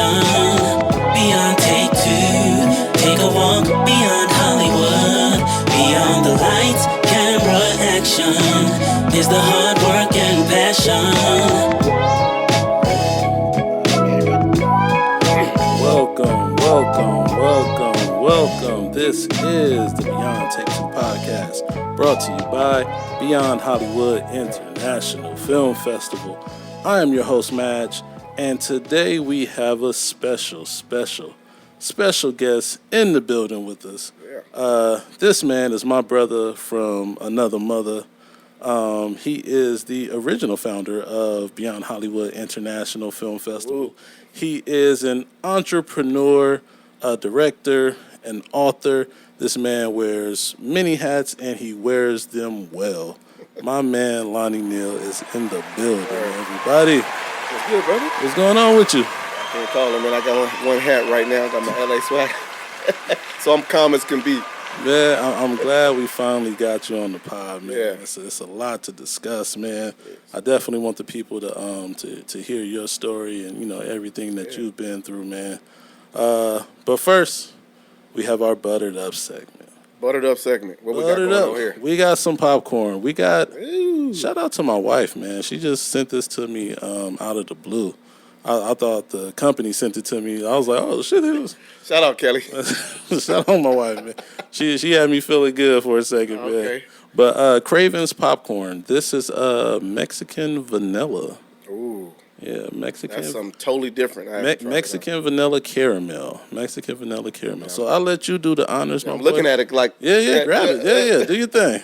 passion. Beyond take two, take a walk beyond Hollywood. Beyond the lights, camera, action is the hard work and passion. Welcome. This is the Beyond Take Two podcast, brought to you by Beyond Hollywood International Film Festival. I am your host, Madge, and today we have a special guest in the building with us. This man is my brother from another mother. He is the original founder of Beyond Hollywood International Film Festival. Ooh. He is an entrepreneur, a director, an author. This man wears many hats and he wears them well. My man Lonnie Neal is in the building, everybody. What's good, brother? What's going on with you? I can't call him, man. I got one hat right now. I got my LA swag. So I'm calm as can be. Man, I'm glad we finally got you on the pod, man. Yeah. It's a lot to discuss, man. I definitely want the people to hear your story and everything that you've been through, man. But first, we have our buttered up segment. Buttered up segment. What we got going on here? We got some popcorn. We got. Ooh. Shout out to my wife, man. She just sent this to me out of the blue. I thought the company sent it to me. I was like, oh shit, it was. Shout out, Kelly. Shout out my wife, man. She had me feeling good for a second, man. Okay. But Craven's popcorn. This is Mexican vanilla. Ooh. Yeah, Mexican. That's something totally different. I haven't tried Mexican vanilla caramel. Mexican vanilla caramel. So I'll let you do the honors, my I'm boy. looking at it like. Yeah, grab it. Yeah, do your thing.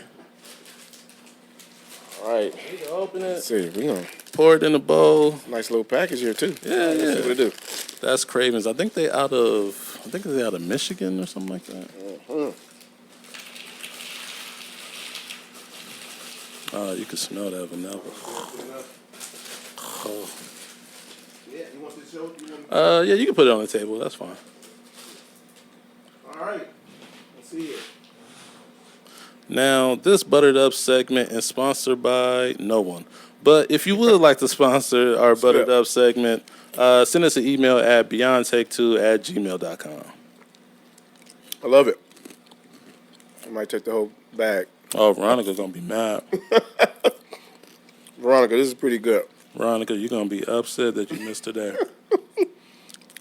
All right. You can open it. Let's see. We gonna Pour it in a bowl. nice little package here too. Yeah. Let's see what it do. That's Craven's. I think they're out of Michigan or something like that. You can smell that vanilla. Oh. Yeah. You want this show? Yeah, you can put it on the table. That's fine. All right. Let's see it. Now, this buttered up segment is sponsored by no one. But if you would like to sponsor our buttered up segment, send us an email at beyondtake2@gmail.com. I love it. I might take the whole bag. Oh, Veronica's going to be mad. Veronica, this is pretty good. Veronica, you're going to be upset that you missed today.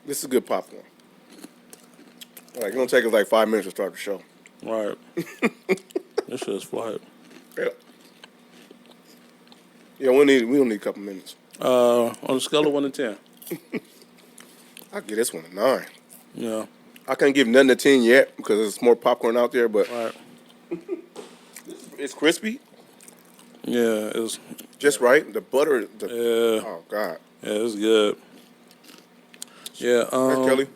This is good popcorn. Like, it's gonna take us like 5 minutes to start the show. Right. This shit's flight. Yeah. Yeah, we don't need a couple minutes. On a scale of 1 to 10. I'll give this one a 9. Yeah. I can't give nothing a 10 yet because there's more popcorn out there, but Right. it's crispy, Yeah, it's just right. The butter, yeah, oh God. yeah, it's good. Yeah, Hey, Kelly.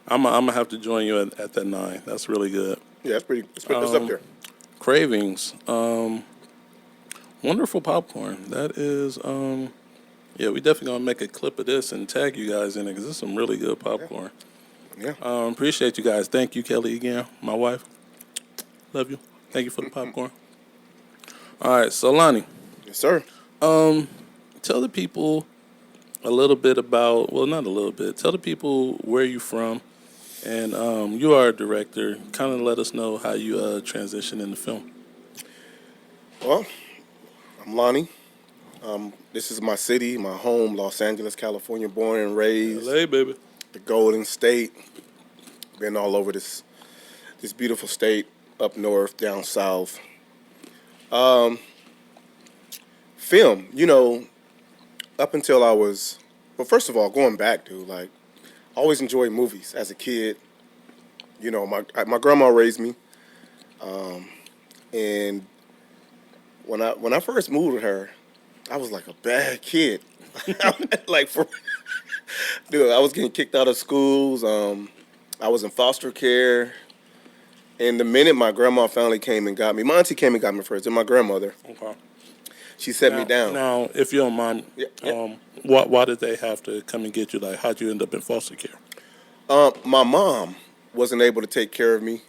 I'm gonna have to join you at that 9. That's really good. Yeah, it's up there. Cravings, wonderful popcorn. That is, yeah, we definitely gonna make a clip of this and tag you guys in it because this is some really good popcorn. Yeah. Appreciate you guys. Thank you, Kelly, again. My wife. Love you. Thank you for the popcorn. All right, so Lonnie, Yes, sir. tell the people a little bit about, well, not a little bit. Tell the people where you from, and you are a director. Kind of let us know how you transition into film. Well, I'm Lonnie. This is my city, my home, Los Angeles, California. Born and raised. LA, baby. The Golden State. Been all over this beautiful state, up north, down south. Film, up until I was, well, first of all, going back, dude, like, I always enjoyed movies as a kid. My grandma raised me, and when I first moved with her, I was like a bad kid. Dude, I was getting kicked out of schools. I was in foster care. And the minute my grandma finally came and got me, my auntie came and got me first, and my grandmother, Okay. she set me down. Now, if you don't mind, Yeah. why did they have to come and get you? Like, how'd you end up in foster care? My mom wasn't able to take care of me,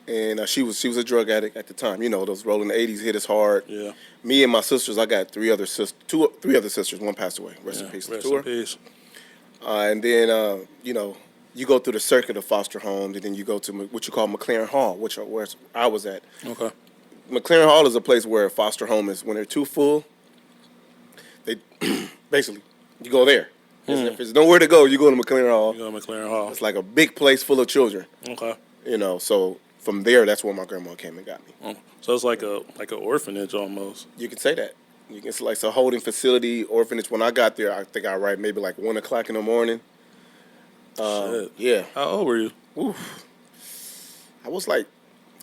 and she was a drug addict at the time. Those rolling 80s hit us hard. Yeah. Me and my sisters, I got three other sisters. One passed away. Rest in peace. Rest To in her. peace. And then, you go through the circuit of foster homes, and then you go to what you call McLaren Hall, where I was at. Okay. McLaren Hall is a place where a foster home is, when they're too full, they basically, you go there. If there's nowhere to go, you go to McLaren Hall. You go to McLaren Hall. It's like a big place full of children. Okay. So from there, that's where my grandma came and got me. Oh, so it's like an orphanage almost. You can say that. It's like a holding facility, orphanage. When I got there, I think I arrived maybe like 1 o'clock in the morning. Shit. Yeah. How old were you? Oof. I was like,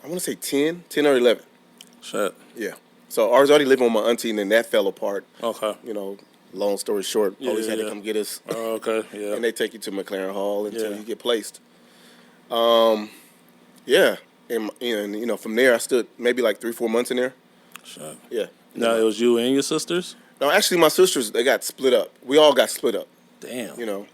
I want to say 10 or 11. Shit. Yeah. So I was already living with my auntie, and then that fell apart. Okay. Long story short, police had to yeah. come get us. Oh, okay. Yeah. And they take you to McLaren Hall until Yeah. you get placed. Yeah. And from there, I stood maybe like 3-4 months in there. Shit. Yeah. Now it was you and your sisters? No, actually, my sisters, they got split up. We all got split up. Damn.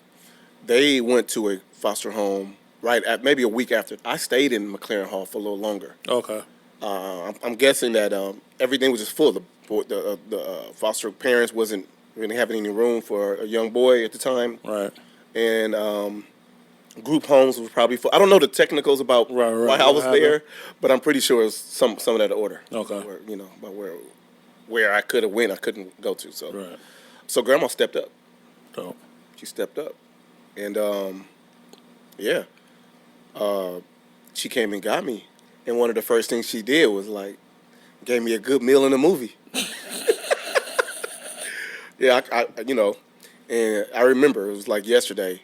They went to a foster home right at maybe a week after. I stayed in McLaren Hall for a little longer. Okay. I'm guessing that everything was just full. The foster parents wasn't really having any room for a young boy at the time. Right. And group homes was probably full. I don't know the technicals about Right. why I was there, but I'm pretty sure it's some of that order. Okay. Where, about where I could have went, I couldn't go to. So, Right. so grandma stepped up. Dope. She stepped up, and she came and got me. And one of the first things she did was like, gave me a good meal in the movie. Yeah, and I remember it was like yesterday.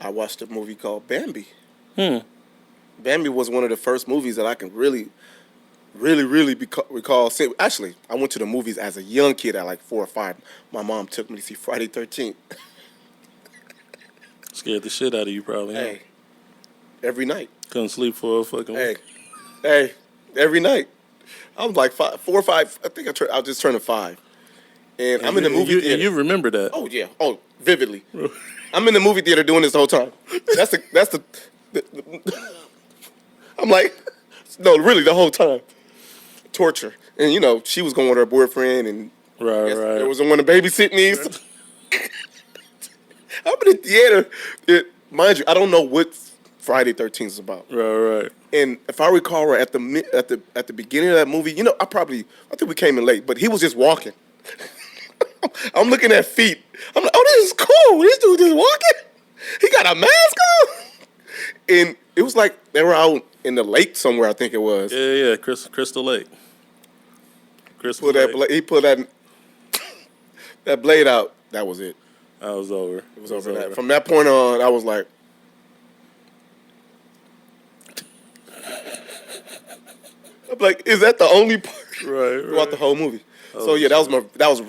I watched a movie called Bambi. Bambi was one of the first movies that I can really recall. Actually, I went to the movies as a young kid at like 4 or 5. My mom took me to see Friday 13th. Scared the shit out of you probably. Huh? Hey, every night. Couldn't sleep for a fucking week. Hey, every night. I was like 4 or 5. I think I just turned 5. And I'm in the movie theater. And you remember that? Oh yeah. Oh, vividly. I'm in the movie theater doing this the whole time. That's the I'm like, no, really the whole time. Torture. And she was going with her boyfriend, and Right. there was one to babysit me. I'm in the theater. Mind you, I don't know what Friday 13th is about. Right. And if I recall right, at the beginning of that movie, I think we came in late, but he was just walking. I'm looking at feet. I'm like, oh, this is cool. This dude just walking. He got a mask on. And it was like they were out in the lake somewhere, I think it was. Yeah. Crystal Lake. He pulled that blade out. That was it. That was over. It was over. That. From that point on, I was like, I'm like, is that the only part throughout the whole movie? So yeah, that was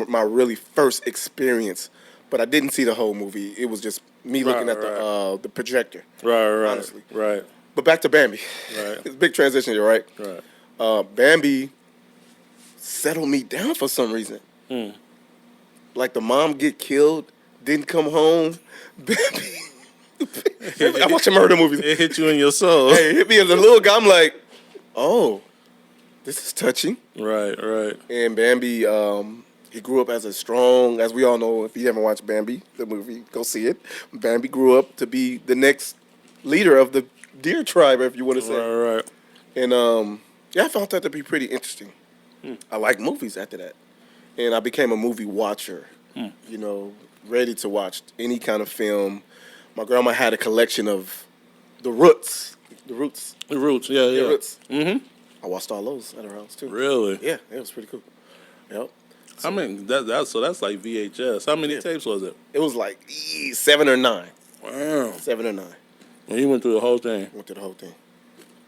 my really first experience. But I didn't see the whole movie. It was just me looking at the projector. Right. Honestly. Right. But back to Bambi. Right. It's a big transition here, right? Right. Bambi settled me down for some reason. Like the mom get killed, didn't come home. Bambi. I watch murder movies. It hit you in your soul. Hey, it hit me as a little guy. I'm like, oh, this is touching. Right. And Bambi, he grew up as as we all know, if you haven't watched Bambi, the movie, go see it. Bambi grew up to be the next leader of the deer tribe, if you want to say. Right. And I found that to be pretty interesting. I like movies after that. And I became a movie watcher, ready to watch any kind of film. My grandma had a collection of The Roots. The Roots, yeah. Roots. Mm-hmm. I watched all those at her house, too. Really? Yeah, it was pretty cool. Yep. So, that's like VHS. How many tapes was it? It was like 7 or 9. Wow. 7 or 9. And you went through the whole thing? Went to the whole thing.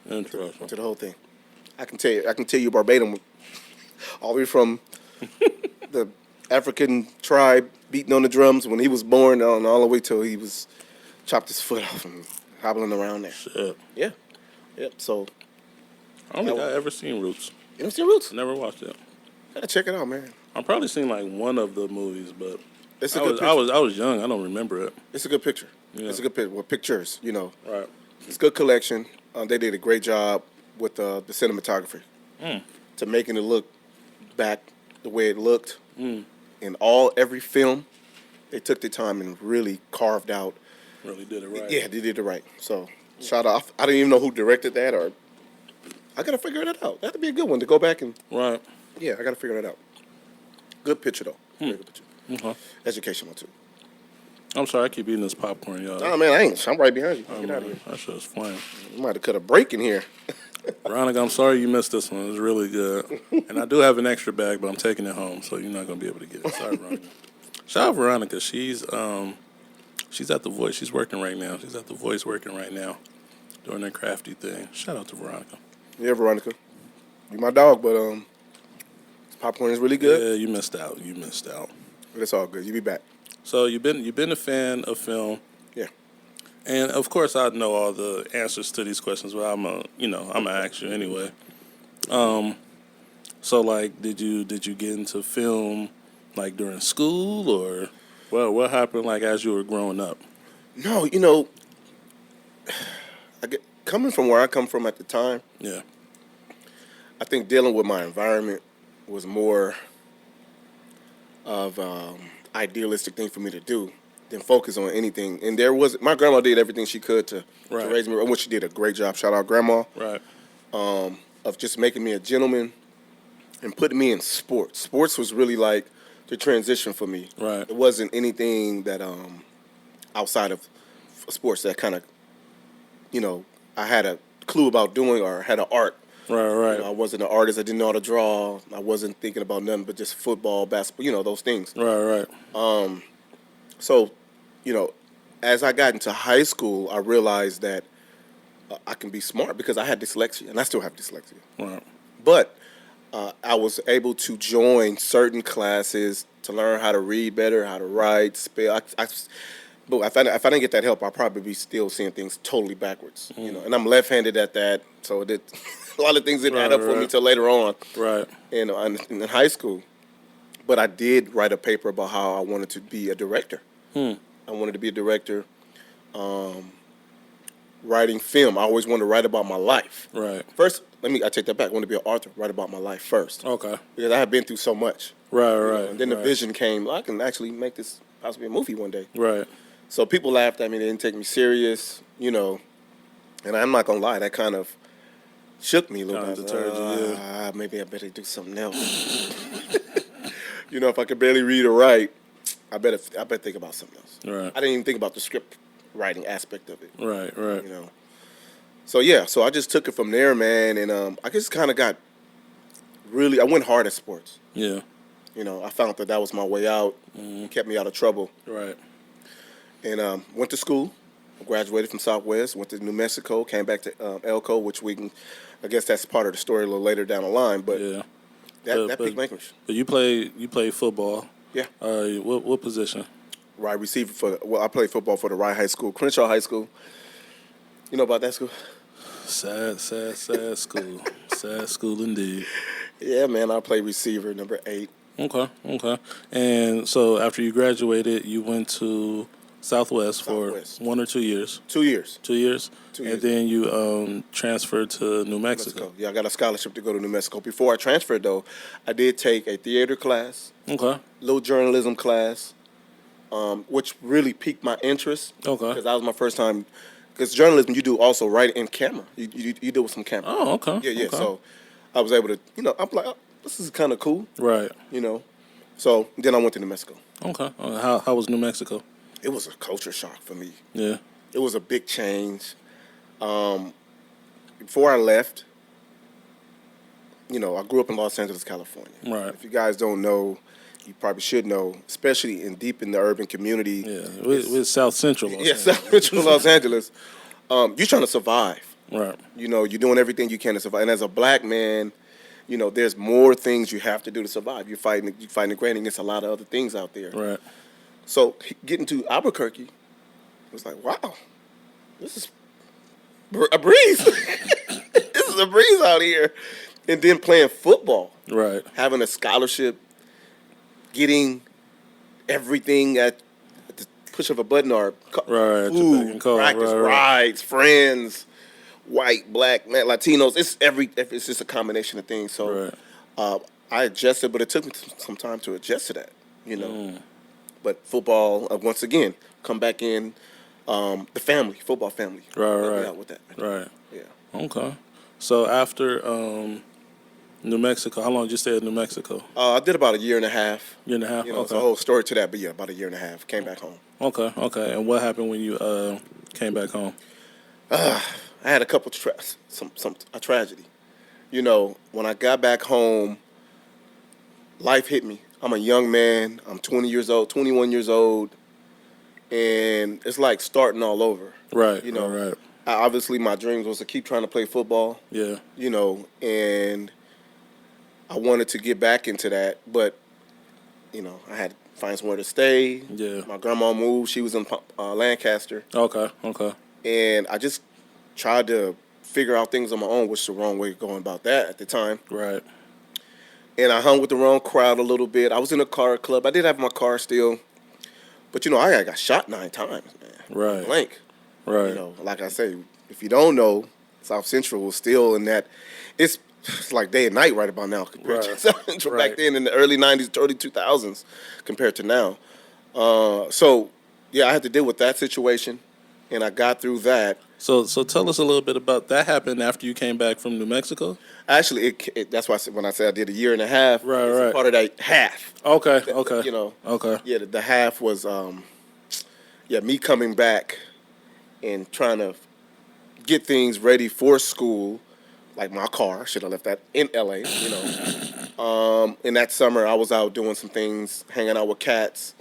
Interesting. Went to the whole thing. I can tell you verbatim, all the way from the African tribe beating on the drums when he was born on all the way till he was chopped his foot off and hobbling around there. Shit. Yeah. Yep. So I don't think I ever seen Roots. you don't see Roots? Never watched it. Gotta check it out, man. I've probably seen like one of the movies, but It's a I good was picture. I was young. I don't remember it. It's a good picture. Yeah. It's a good picture. Well, pictures, Right. It's a good collection. They did a great job with the cinematography to making it look back the way it looked in every film. they took the time and really carved out. Really did it right. Yeah, they did it right. So shout out. I didn't even know who directed that, or I gotta figure that out. That'd be a good one to go back and. Right. Yeah, I gotta figure that out. Good picture though. Very good picture. Okay. Educational too. I'm sorry, I keep eating this popcorn, y'all. Oh man, I'm right behind you. Get out of here. That shit's flying. You might have cut a break in here. Veronica, I'm sorry you missed this one. It was really good. And I do have an extra bag, but I'm taking it home, so you're not gonna be able to get it. Sorry, Veronica. Shout out Veronica. She's at the Voice. She's working right now. She's at the Voice working right now, doing her crafty thing. Shout out to Veronica. Yeah, Veronica. You my dog, but this popcorn is really good. Yeah, you missed out. You missed out. But it's all good. You be back. So you've been a fan of film. Yeah. And of course, I know all the answers to these questions, but I'm gonna ask you anyway. So like, did you get into film like during school, or what happened like as you were growing up? No, coming from where I come from at the time, Yeah. I think dealing with my environment was more of idealistic thing for me to do than focus on anything. And my grandma did everything she could to raise me, which she did a great job. Shout out grandma. Right. Of just making me a gentleman and putting me in sports. Sports was really like the transition for me. Right. It wasn't anything that outside of sports that kind of, I had a clue about doing or had an art. Right. I wasn't an artist. I didn't know how to draw. I wasn't thinking about nothing but just football, basketball, those things. Right. So, as I got into high school, I realized that I can be smart because I had dyslexia, and I still have dyslexia. Right. But I was able to join certain classes to learn how to read better, how to write, spell. But if I didn't get that help, I'd probably be still seeing things totally backwards. And I'm left-handed at that, so a lot of things didn't add up for me till later on. Right. In high school. But I did write a paper about how I wanted to be a director. I wanted to be a director, writing film. I always wanted to write about my life. Right. First, I take that back. I wanted to be an author, write about my life first. Okay. Because I had been through so much. Right. And then the vision came, I can actually make this possibly a movie one day. Right. So people laughed at me. They didn't take me serious, And I'm not going to lie, that kind of shook me a little bit. Deterred you, Maybe I better do something else. If I could barely read or write, I better think about something else. Right. I didn't even think about the script writing aspect of it. Right. So I just took it from there, man, and I just kind of got I went hard at sports. Yeah. I found that was my way out. It kept me out of trouble. Right. And went to school, graduated from Southwest, went to New Mexico, came back to Elko, which I guess that's part of the story a little later down the line, but Yeah. that piqued my interest. But you play football. Yeah. What position? Wide receiver I played football for the Rye High School, Crenshaw High School. You know about that school? Sad school. Sad school indeed. Yeah, man, I played receiver, number 8. Okay. And so after you graduated, you went to Southwest for 1 or 2 years? 2 years. 2 years? 2 years. And then you transferred to New Mexico. Yeah, I got a scholarship to go to New Mexico. Before I transferred, though, I did take a theater class, Okay. little journalism class, which really piqued my interest. Okay. Because that was my first time. Because journalism, you do also write in camera. You do with some camera. Oh, okay. Yeah. Okay. So I was able to, I'm like, oh, this is kind of cool. Right. So then I went to New Mexico. Okay. How was New Mexico? It was a culture shock for me. Yeah. It was a big change. Before I left, I grew up in Los Angeles, California. Right. If you guys don't know, you probably should know, especially deep in the urban community. Yeah. We're South Central. South Central Los Angeles. You're trying to survive. Right. You're doing everything you can to survive. And as a black man, there's more things you have to do to survive. You're fighting the grain against a lot of other things out there. Right. So getting to Albuquerque, it was like, wow, this is a breeze. This is a breeze out here. And then playing football. Right. Having a scholarship, getting everything at the push of a button, or food, practice, rides, friends, white, black, man, Latinos. It's just a combination of things. So I adjusted, but it took me some time to adjust to that, But football, once again, come back in the family, football family. Right, Help me right. out with that. Right. Yeah. Okay. So after New Mexico, how long did you stay in New Mexico? I did about a year and a half. Year and a half. You know, it's a Okay. whole story to that, but yeah, about a year and a half. Came back home. Okay. Okay. And what happened when you came back home? I had a couple a tragedy. You know, when I got back home, life hit me. I'm a young man. I'm 20 years old, 21 years old, and it's like starting all over. Right. You know, Right. obviously my dreams was to keep trying to play football. Yeah. You know, and I wanted to get back into that, but you know, I had to find somewhere to stay. Yeah. My grandma moved. She was in Lancaster, Okay. Okay. and I just tried to figure out things on my own, which is the wrong way of going about that at the time. Right. And I hung with the wrong crowd a little bit. I was in a car club. I did have my car still, but you know, I got shot 9 times, man. Right. Blank. Right. You know, like I say, if you don't know, South Central was still in that. It's like day and night right about now compared to Right. South Central Right. back then in the early '90s, early 2000s, compared to now. So yeah, I had to deal with that situation, and I got through that. So tell us a little bit about that. Happened after you came back from New Mexico. Actually, that's why when I said I did a year and a half, Right, it's a right. part of that half. Okay. Okay. You know, Okay. yeah, the half was me coming back and trying to get things ready for school, like my car. Should have left that in LA, you know. In that summer, I was out doing some things, hanging out with cats,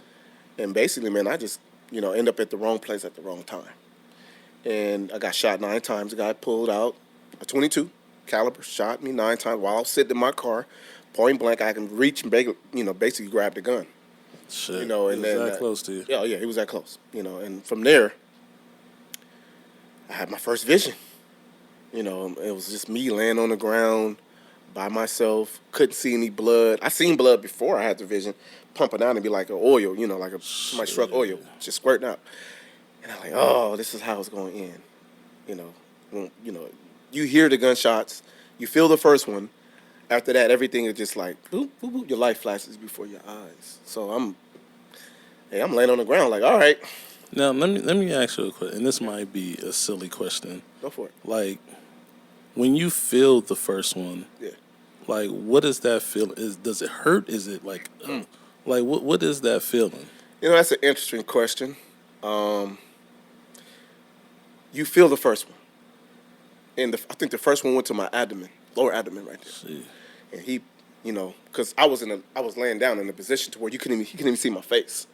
and basically, man, I just, you know, end up at the wrong place at the wrong time. And I got shot 9 times. The guy pulled out a .22 caliber, shot me 9 times while I was sitting in my car, point blank. I can reach and basically grab the gun. Shit. You know, and He was then that close to you. Yeah, he was that close. You know, and from there, I had my first vision. You know, it was just me laying on the ground by myself. Couldn't see any blood. I seen blood before I had the vision, pumping out and be like an oil. You know, like somebody struck oil, just squirting out. And I'm like, oh, this is how it's going to end. You know, you hear the gunshots, you feel the first one. After that, everything is just like boop, boop, boop. Your life flashes before your eyes. So I'm laying on the ground like, all right, Now let me ask you a question, and this might be a silly question. go for it. Like, when you feel the first one, Yeah. like, what does that feel? Does it hurt? Is it like what is that feeling? You know, that's an interesting question. You feel the first one, and I think the first one went to my abdomen, lower abdomen, right there. See. And he, you know, because I was laying down in a position to where he couldn't even see my face.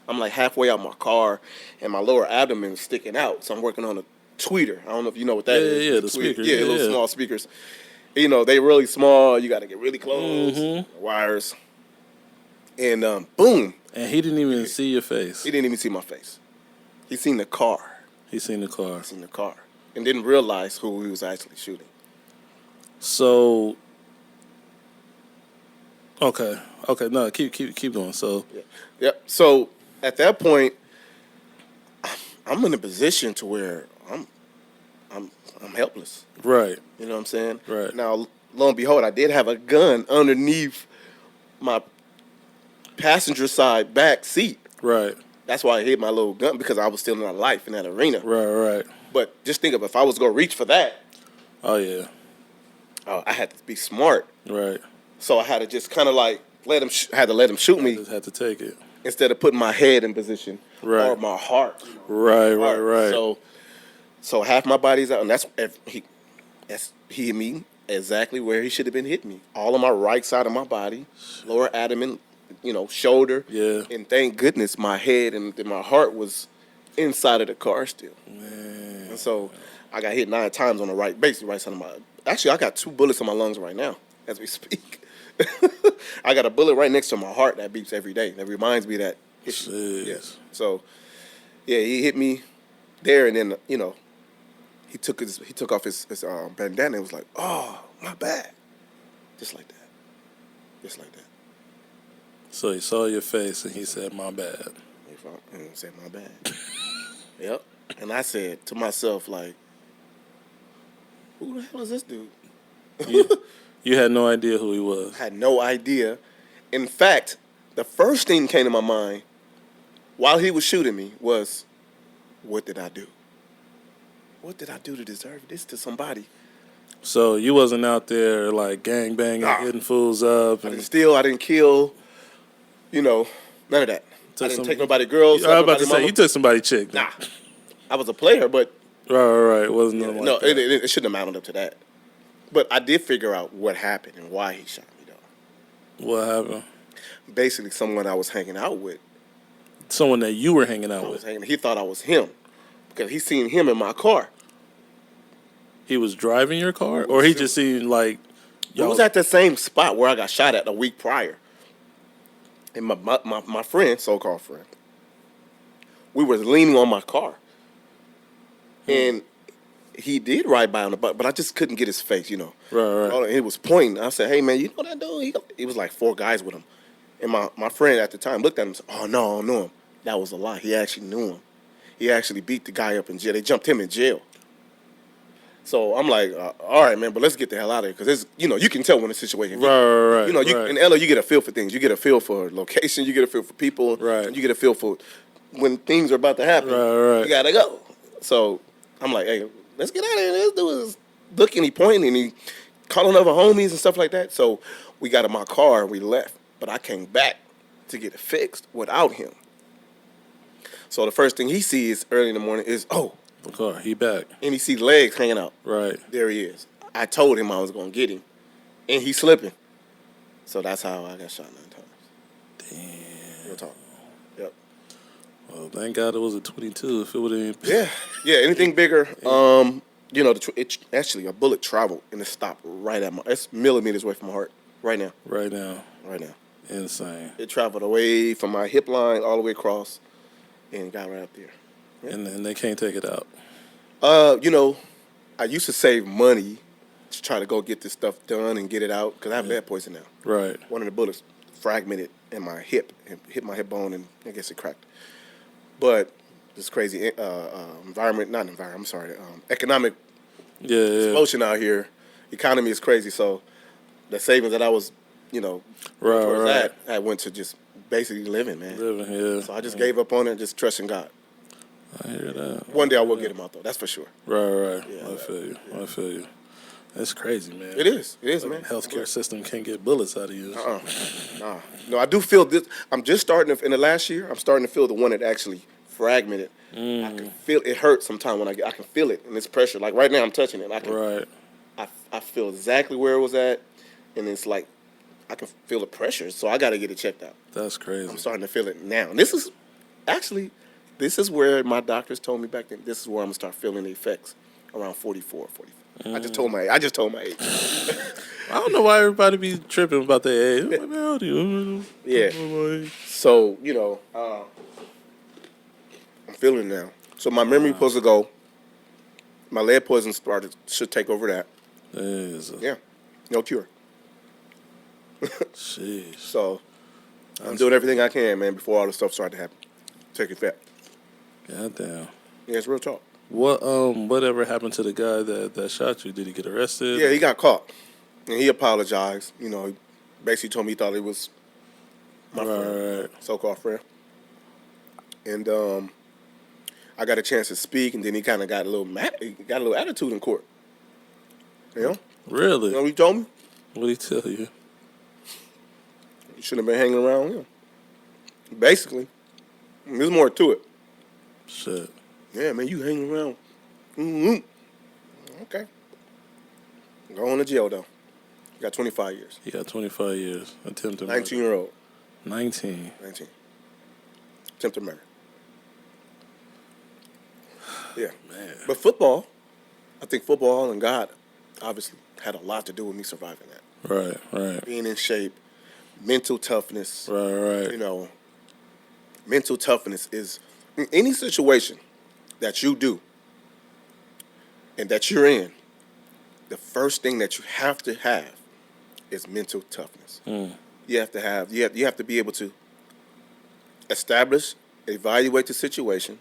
I'm like halfway out my car, and my lower abdomen is sticking out. So I'm working on a tweeter. I don't know if you know what that is. Yeah, the tweeter. speakers. Yeah, Yeah, little yeah. small speakers. You know, they really small. You got to get really close. Mm-hmm. Wires. And boom. And he didn't even see your face. He didn't even see my face. He seen the car. He seen the car. In the car, and didn't realize who he was actually shooting. So, okay, no, keep going. So, Yep. So at that point, I'm in a position to where I'm helpless. right, You know what I'm saying? Right. Now, lo and behold, I did have a gun underneath my passenger side back seat. right, That's why I hid my little gun, because I was still in my life in that arena. right. But just think of if I was going to reach for that, Oh yeah, I had to be smart. right. So I had to just kind of like let him shoot me, Just had to take it. instead of putting my head in position, Right. or my heart. Right. So half my body's out, and he hit me exactly where he should have been hitting me. All on my right side of my body, lower abdomen, you know, shoulder. Yeah. And thank goodness my head and my heart was inside of the car still. Man. And so I got hit 9 times on the basically right side of my. Actually, I got 2 bullets in my lungs right now as we speak. I got a bullet right next to my heart that beeps every day. That reminds me of that issue. Jeez. Yes. So, yeah, he hit me there, and then you know, he took off his bandana and was like, "Oh, my bad," just like that. So he saw your face and he said, "My bad." And he said, "My bad." Yep. And I said to myself, like, "Who the hell is this dude?" You had no idea who he was. I had no idea. In fact, the first thing came to my mind while he was shooting me was, what did I do? What did I do to deserve this to somebody? So you wasn't out there like gang banging, hitting fools up. I And didn't steal. I didn't kill. You know, none of that. I didn't take nobody girls. I was about to say, you took somebody chick. Nah, I was a player, but Right. Wasn't nothing no, like that. it shouldn't have mounted up to that. But I did figure out what happened and why he shot me, though. What happened? Basically, someone I was hanging out with. Someone that you were hanging out with. He thought I was him because he seen him in my car. He was driving your car, or he just seen like. It was at the same spot where I got shot at a week prior. And my friend, so-called friend, we were leaning on my car. And he did ride by on the butt, but I just couldn't get his face, you know. Right. He was pointing. I said, hey, man, you know that dude? He was like 4 guys with him. And my friend at the time looked at him and said, oh, no, I don't know him. That was a lie. He actually knew him. He actually beat the guy up in jail. They jumped him in jail. So I'm like, all right, man, but let's get the hell out of here because you can tell when the situation. Right. You know, in LA, you get a feel for things. You get a feel for location. You get a feel for people. Right. And you get a feel for when things are about to happen. Right. You gotta go. So I'm like, hey, let's get out of here. This dude was looking, he pointing, and he calling other homies and stuff like that. So we got in my car and we left. But I came back to get it fixed without him. So the first thing he sees early in the morning is, oh. The car, he back. And he see legs hanging out. Right. There he is. I told him I was going to get him. And he's slipping. So that's how I got shot 9 times. Damn. Real talk. Yep. Well, thank God it was a 22. If it would have Yeah, anything bigger. Actually, a bullet traveled and it stopped right at it's millimeters away from my heart. Right now. Right now. Insane. It traveled away from my hip line all the way across and got right up there. Yeah. And they can't take it out. I used to save money to try to go get this stuff done and get it out because I have lead poison now. Right. One of the bullets fragmented in my hip and hit my hip bone and I guess it cracked. But this crazy economic explosion out here. Economy is crazy, so the savings that I was, right. I went to just basically living, man. Yeah. So I just gave up on it and just trusting God. I hear that. One day I will get him out, though. That's for sure. Right. Yeah, I feel you. That's crazy, man. It is, man. Healthcare system can't get bullets out of you. Nah. No, I do feel this. I'm just starting to, in the last year, I'm starting to feel the one that actually fragmented. I can feel it hurt sometimes when I can feel it and it's pressure. Like right now I'm touching it. I feel exactly where it was at and it's like I can feel the pressure. So I got to get it checked out. That's crazy. I'm starting to feel it now. And this is where my doctors told me back then. This is where I'm gonna start feeling the effects around 44, 45. I just told my age. I don't know why everybody be tripping about their age. How old are you? Yeah. So I'm feeling it now. So my memory supposed to go. My lead poison should take over that. Yeah. No cure. Jeez. So I'm doing everything I can, man, before all this stuff started to happen. Take effect. Goddamn. Yeah, it's real talk. Whatever happened to the guy that shot you? Did he get arrested? Yeah, he got caught. And he apologized. He basically told me he thought it was my friend, so-called friend. And I got a chance to speak, and then he kind of got a little mad. He got a little attitude in court. Really? You know what he told me? What did he tell you? You shouldn't have been hanging around with him. Basically. There's more to it. Shit. Yeah, man, you hanging around. Mm-hmm. Okay. Go on to jail, though. You got 25 years. He got 25 years. Attempted murder. 19-year-old. 19. Attempted murder. Yeah. Man. But football, I think football and God obviously had a lot to do with me surviving that. Right. Being in shape, mental toughness. Right. Mental toughness is in any situation that you do and that you're in, the first thing that you have to have is mental toughness. You have to be able to establish, evaluate the situation,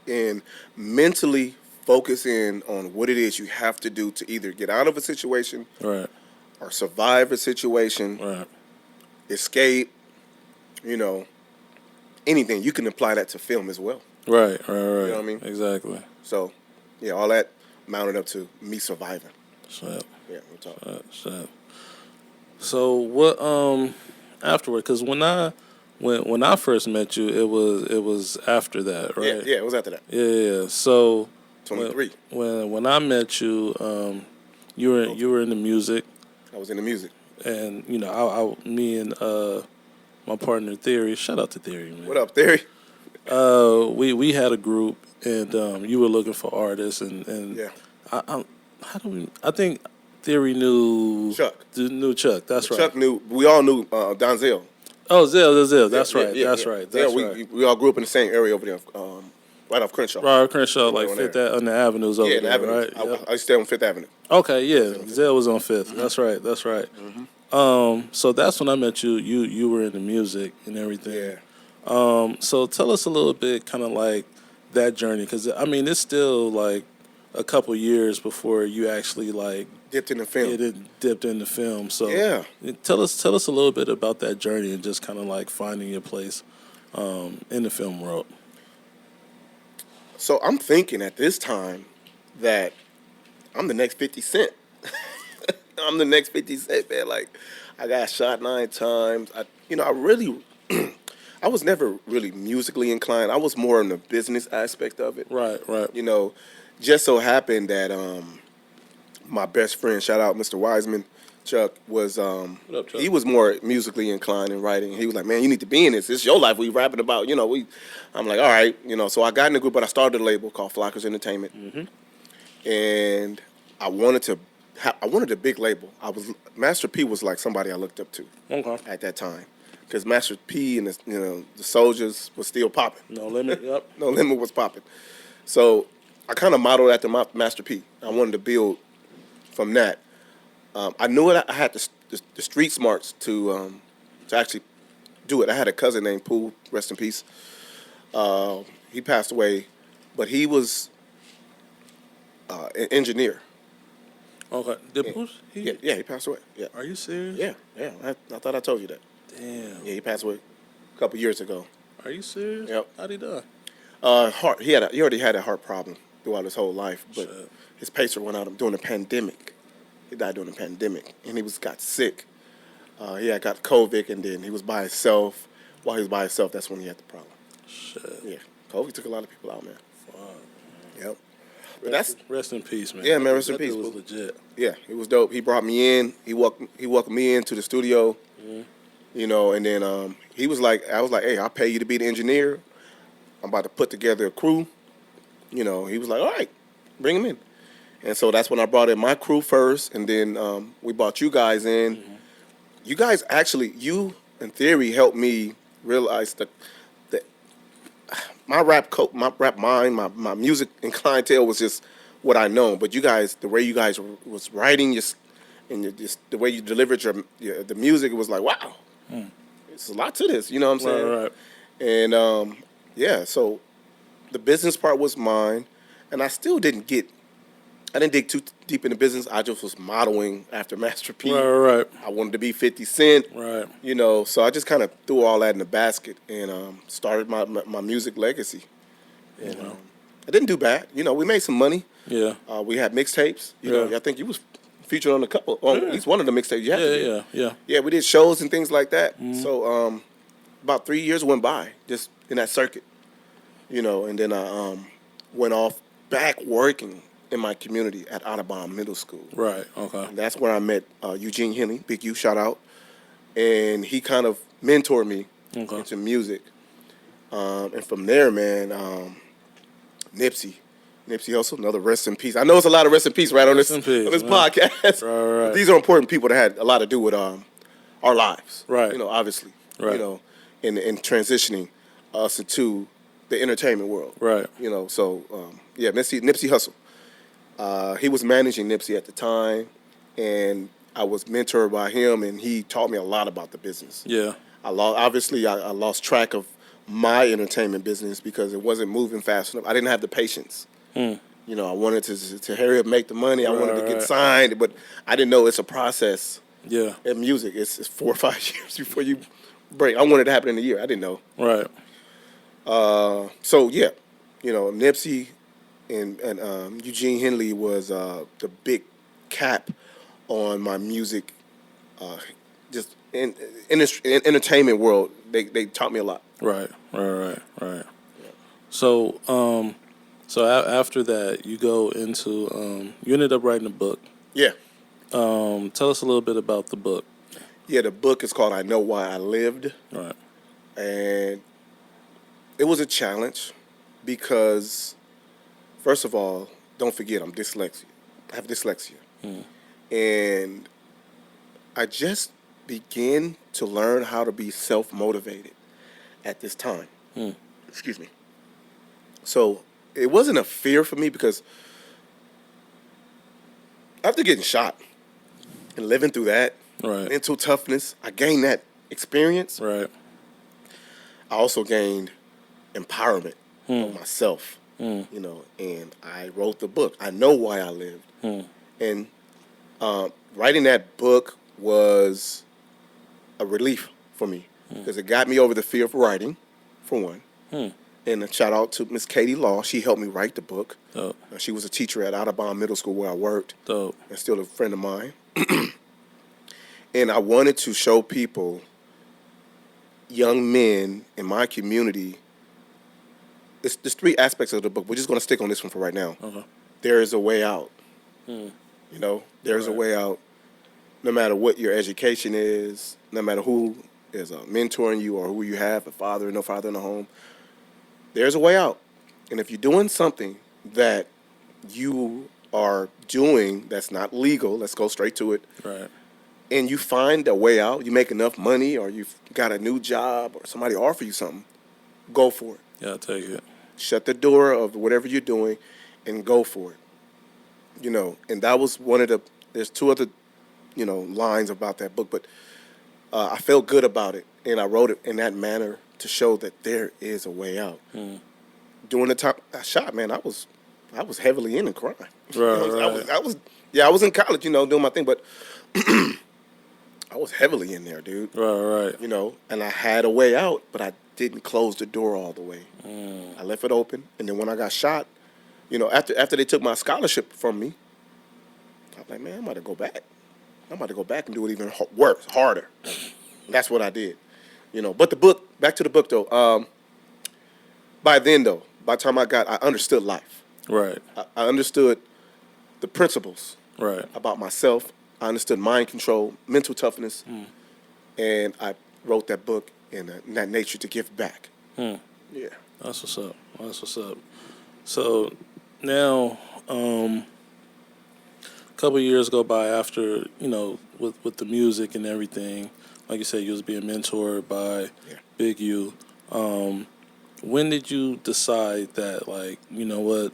and mentally focus in on what it is you have to do to either get out of a situation or survive a situation, escape, anything, you can apply that to film as well. Right. You know what I mean? Exactly. So, yeah, all that mounted up to me surviving. Shut. Yeah, we'll talk. Shut. So what? Afterward, because when I first met you, it was after that, right? Yeah, it was after that. Yeah. So 23. when I met you, you were in the music, I was in the music. and you know, me and my partner Theory. Shout out to Theory, man. What up, Theory? We had a group, and you were looking for artists, and Yeah. I think Theory knew Chuck. Knew Chuck. That's right. Chuck knew. We all knew Donzel. Oh, Zell. That's right. Yeah, That's yeah. right. Yeah, That's right. we all grew up in the same area over there, right off Crenshaw. Robert Crenshaw, like on Fifth there. on the avenues over Yeah, in the there, avenue. right? I Yep. used to stay on Fifth Avenue. Okay, yeah. Zell was on 5th. That's right. That's right. So that's when I met you. You were in the music and everything. Yeah. So tell us a little bit, kind of like that journey, because I mean, it's still like a couple years before you actually like Dipped in the film. dipped into film. So Yeah. tell us a little bit about that journey and just kind of like finding your place in the film world. So I'm thinking at this time that I'm the next 50 Cent. I'm the next 50 Cent, man. Like, I got shot 9 times. I was never really musically inclined. I was more in the business aspect of it. Right. You know, just so happened that my best friend, shout out Mr. Wiseman, Chuck, was What up, Chuck? he was more musically inclined in writing. He was like, man, you need to be in this. It's your life we rapping about. I'm like, all right, so I got in the group, but I started a label called Flockers Entertainment. And I wanted a big label. Master P was like somebody I looked up to at that time. Because Master P and the Soldiers was still popping. No Limit. Yep. No Limit was popping. So I kind of modeled after Master P. I wanted to build from that. I knew I had the street smarts to actually do it. I had a cousin named Pooh, rest in peace. He passed away, but he was an engineer. Okay. Did Bruce? Yeah, he passed away. Yeah. Are you serious? Yeah. I thought I told you that. Damn. Yeah, he passed away a couple years ago. Are you serious? Yep. How'd he die? Heart. He already had a heart problem throughout his whole life, but Shit. his pacer went out during the pandemic. He died during the pandemic, and he got sick. He had got COVID, and then he was by himself. While he was by himself, that's when he had the problem. Shit. Yeah, COVID took a lot of people out, man. Fuck. Yep. But Rest in peace, man. Yeah, man, rest in That peace, dude was boo. legit. yeah, it was dope. He brought me in. He welcomed me into the studio. And then he was like, I was like, hey, I'll pay you to be the engineer. I'm about to put together a crew. He was like, all right, bring him in. And so that's when I brought in my crew first, and then we brought you guys in. You guys actually, you in theory helped me realize that my rap mind, my music and clientele was just what I know. But you guys, the way you guys was writing, the way you delivered the music, it was like, wow, it's a lot to this. You know what I'm saying? Right. And so the business part was mine, and I still didn't dig too deep in the business. I just was modeling after Master P. Right. I wanted to be 50 Cent. Right. So I just kind of threw all that in the basket and started my music legacy. And I didn't do bad. We made some money. Yeah. We had mixtapes. I think you was featured on a couple, at least one of the mixtapes you had to do. Yeah. Yeah, we did shows and things like that. So about 3 years went by just in that circuit, and then I went off back working in my community at Audubon Middle School. Right. Okay. And that's where I met Eugene Henley, Big U, shout out. And he kind of mentored me into music. And from there, man, Nipsey Hussle, another rest in peace. I know it's a lot of rest in peace on this podcast. Right. But these are important people that had a lot to do with our lives. Right. Obviously. Right. In transitioning us into the entertainment world. Right. So Nipsey Hussle. He was managing Nipsey at the time, and I was mentored by him, and he taught me a lot about the business. Yeah. I lost track of my entertainment business because it wasn't moving fast enough. I didn't have the patience. I wanted to hurry up, make the money. I wanted to get signed, but I didn't know it's a process. Yeah. In music, it's 4 or 5 years before you break. I wanted it to happen in a year. I didn't know. Right. So yeah, Nipsey and Eugene Henley was the big cap on my music, just in entertainment world. They taught me a lot. Right. So, after that, you go into you ended up writing a book. Yeah, Tell us a little bit about the book. yeah. The book is called "I Know Why I Lived," Right. and it was a challenge because, first of all, don't forget I'm dyslexic. I have dyslexia, and I just began to learn how to be self-motivated at this time. Excuse me. So it wasn't a fear for me because after getting shot and living through that, Right. mental toughness, I gained that experience. Right. I also gained empowerment of myself, and I wrote the book. I know why I lived. And writing that book was a relief for me because it got me over the fear of writing, for one. And a shout out to Miss Katie Law. She helped me write the book. Dope. She was a teacher at Audubon Middle School where I worked. Dope. And still a friend of mine. And I wanted to show people, young men in my community, there's three aspects of the book. We're just going to stick on this one for right now. There is a way out. There's a way out. No matter what your education is, no matter who is mentoring you or who you have, a father, no father in the home, there's a way out. And if you're doing something that you are doing that's not legal, let's go straight to it, Right. and you find a way out, you make enough money or you've got a new job or somebody offer you something, go for it. Yeah, I'll take it. Shut the door of whatever you're doing and go for it. And that was one of there's two other, lines about that book, but I felt good about it. And I wrote it in that manner to show that there is a way out. During the time I shot, man, I was heavily in crime. Right. I was in college, doing my thing, but I was heavily in there, dude. Right. And I had a way out, but I didn't close the door all the way. I left it open, and then when I got shot, after they took my scholarship from me, I was like, man, I'm about to go back. I'm about to go back and do it even worse, harder. And that's what I did. But the book, back to the book though. By the time I understood life. Right. I understood the principles. Right. About myself. I understood mind control, mental toughness, and I wrote that book in that nature to give back. Yeah. That's what's up. So now, a couple of years go by after, with the music and everything. Like you said, you was being mentored by Big U. When did you decide that, like, you know what,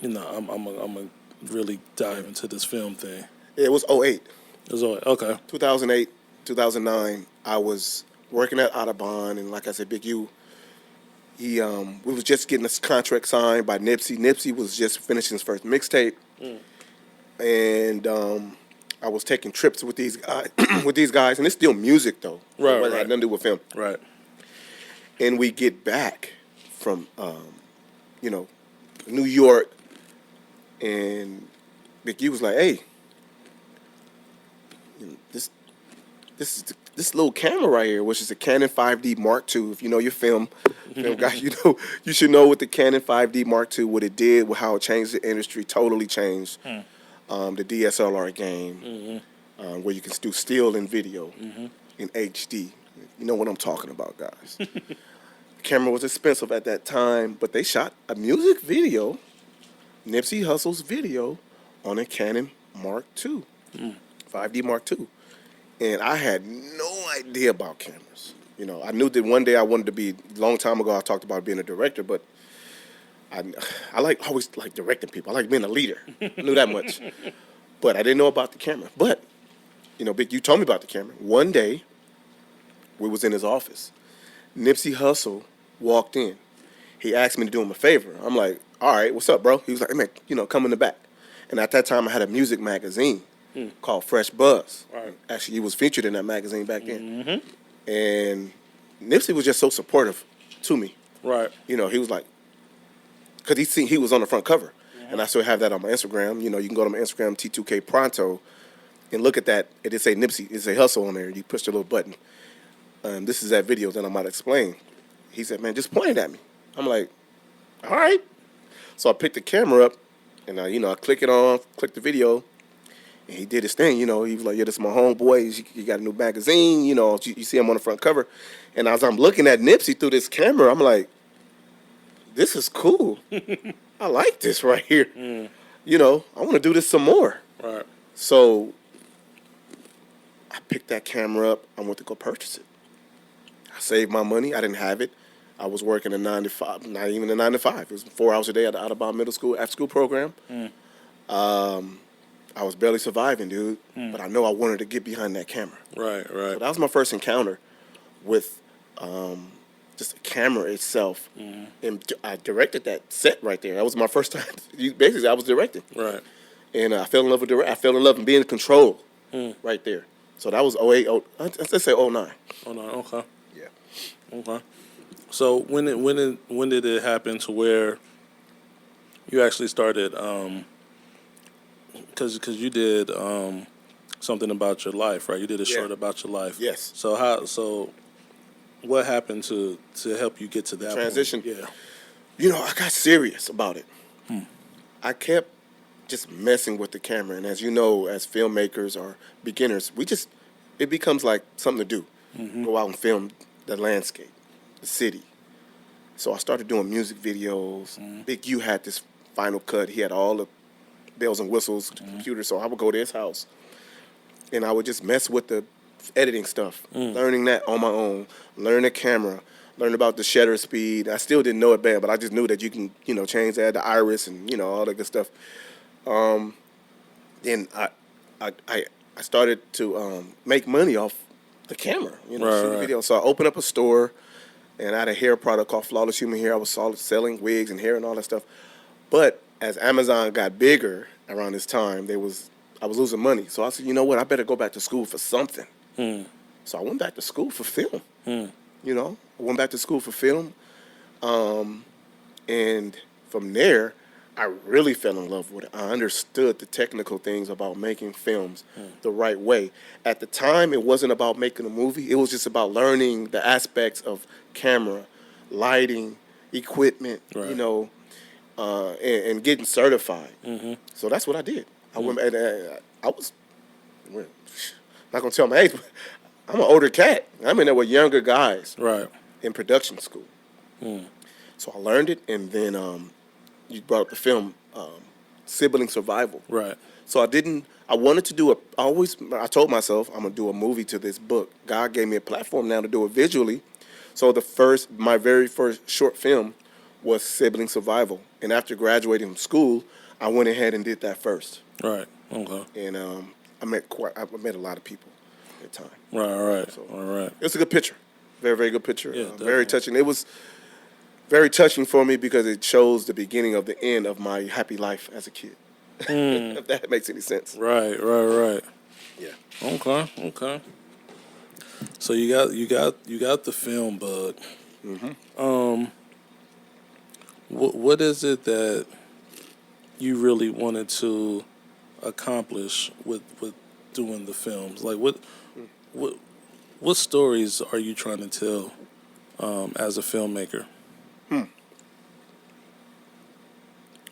I'm gonna really dive into this film thing? It was 08. It was okay. 2008, 2009, I was working at Audubon, and like I said, Big U, we was just getting this contract signed by Nipsey. Nipsey was just finishing his first mixtape, and I was taking trips with these guys, and it's still music though. Right. It had nothing to do with film. Right. And we get back from, New York, and Big U was like, "Hey, this little camera right here, which is a Canon 5D Mark II. If you know your film guy, you should know what the Canon 5D Mark II, what it did, how it changed the industry, totally changed the DSLR game, where you can do still and video in HD. You know what I'm talking about, guys." The camera was expensive at that time, but they shot a music video, Nipsey Hussle's video, on a Canon Mark II, 5D Mark II. And I had no idea about cameras. I knew that one day I wanted to be, a long time ago I talked about being a director, but I always like directing people. I like being a leader. I knew that much. But I didn't know about the camera. But, Big, you told me about the camera. One day, we was in his office. Nipsey Hussle walked in. He asked me to do him a favor. I'm like, all right, what's up, bro? He was like, hey, man, come in the back. And at that time, I had a music magazine called Fresh Buzz. Right. Actually, he was featured in that magazine back then. And Nipsey was just so supportive to me. Right. You know, he was like, because he was on the front cover, and I still have that on my Instagram. You know, you can go to my Instagram T2K Pronto, and look at that. It say Nipsey, it say Hustle on there. You push the little button. This is that video that I'm about to explain. He said, "Man, just point it at me." I'm like, "All right." So I picked the camera up, and I click the video, and he did his thing. You know, he was like, "Yeah, this is my homeboy. He got a new magazine." You know, you see him on the front cover, and as I'm looking at Nipsey through this camera, I'm like, "This is cool. I like this right here. You know, I want to do this some more." Right. So I picked that camera up. I went to go purchase it. I saved my money. I didn't have it. I was working a 9 to 5, not even a 9 to 5. It was 4 hours a day at the Out-of-Bound Middle School after-school program. I was barely surviving, dude. But I know I wanted to get behind that camera. Right. So Right. that was my first encounter with just the camera itself. And I directed that set right there. That was my first time. Basically, I was directing. Right. And I fell in love with I fell in love with being in control right there. So that was 08, let's say 09. Oh no. Okay. Yeah. Okay. So when did it happen to where you actually started? Because you did something about your life, right? You did a short about your life. Yes. So what happened to help you get to that Transition. point? Yeah. You know, I got serious about it. I kept just messing with the camera. And as you know, as filmmakers or beginners, it becomes like something to do. Go out and film the landscape, the city. So I started doing music videos. Big U had this Final Cut. He had all the bells and whistles, the computer. So I would go to his house, and I would just mess with the editing stuff, learning that on my own, learn the camera, learn about the shutter speed. I still didn't know it bad, but I just knew that you can, change that, the iris, and all that good stuff. Then I started to make money off the camera, shooting videos. So I opened up a store, and I had a hair product called Flawless Human Hair. I was selling wigs and hair and all that stuff. But as Amazon got bigger around this time, I was losing money. So I said, you know what? I better go back to school for something. So I went back to school for film. I went back to school for film. And from there, I really fell in love with it. I understood the technical things about making films the right way. At the time, it wasn't about making a movie. It was just about learning the aspects of camera, lighting, equipment, and getting certified. So that's what I did. I went. I was not gonna tell my age, but I'm an older cat. I'm in there with younger guys. Right. In production school. So I learned it, and then you brought up the film, Sibling Survival. Right. So I wanted to do I told myself I'm going to do a movie to this book. God gave me a platform now to do it visually. So my very first short film was Sibling Survival. And after graduating from school, I went ahead and did that first. Right. Okay. And I met a lot of people at the time. Right. So, all right. It was a good picture. Very, very good picture. Yeah, very touching. It was very touching for me because it shows the beginning of the end of my happy life as a kid. If that makes any sense. Right. Yeah. Okay. So you got the film bug. What is it that you really wanted to accomplish with doing the films? Like what stories are you trying to tell as a filmmaker?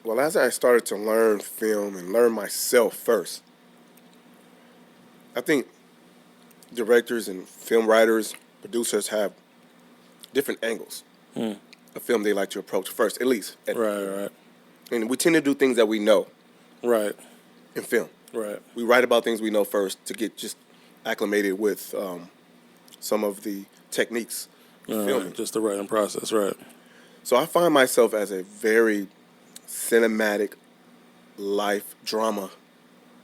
Well, as I started to learn film and learn myself first, I think directors and film writers, producers have different angles of film they like to approach first, at least. Right. And we tend to do things that we know Right. in film. Right. We write about things we know first to get just acclimated with some of the techniques of filming. Just the writing process, right. So I find myself as a very cinematic life drama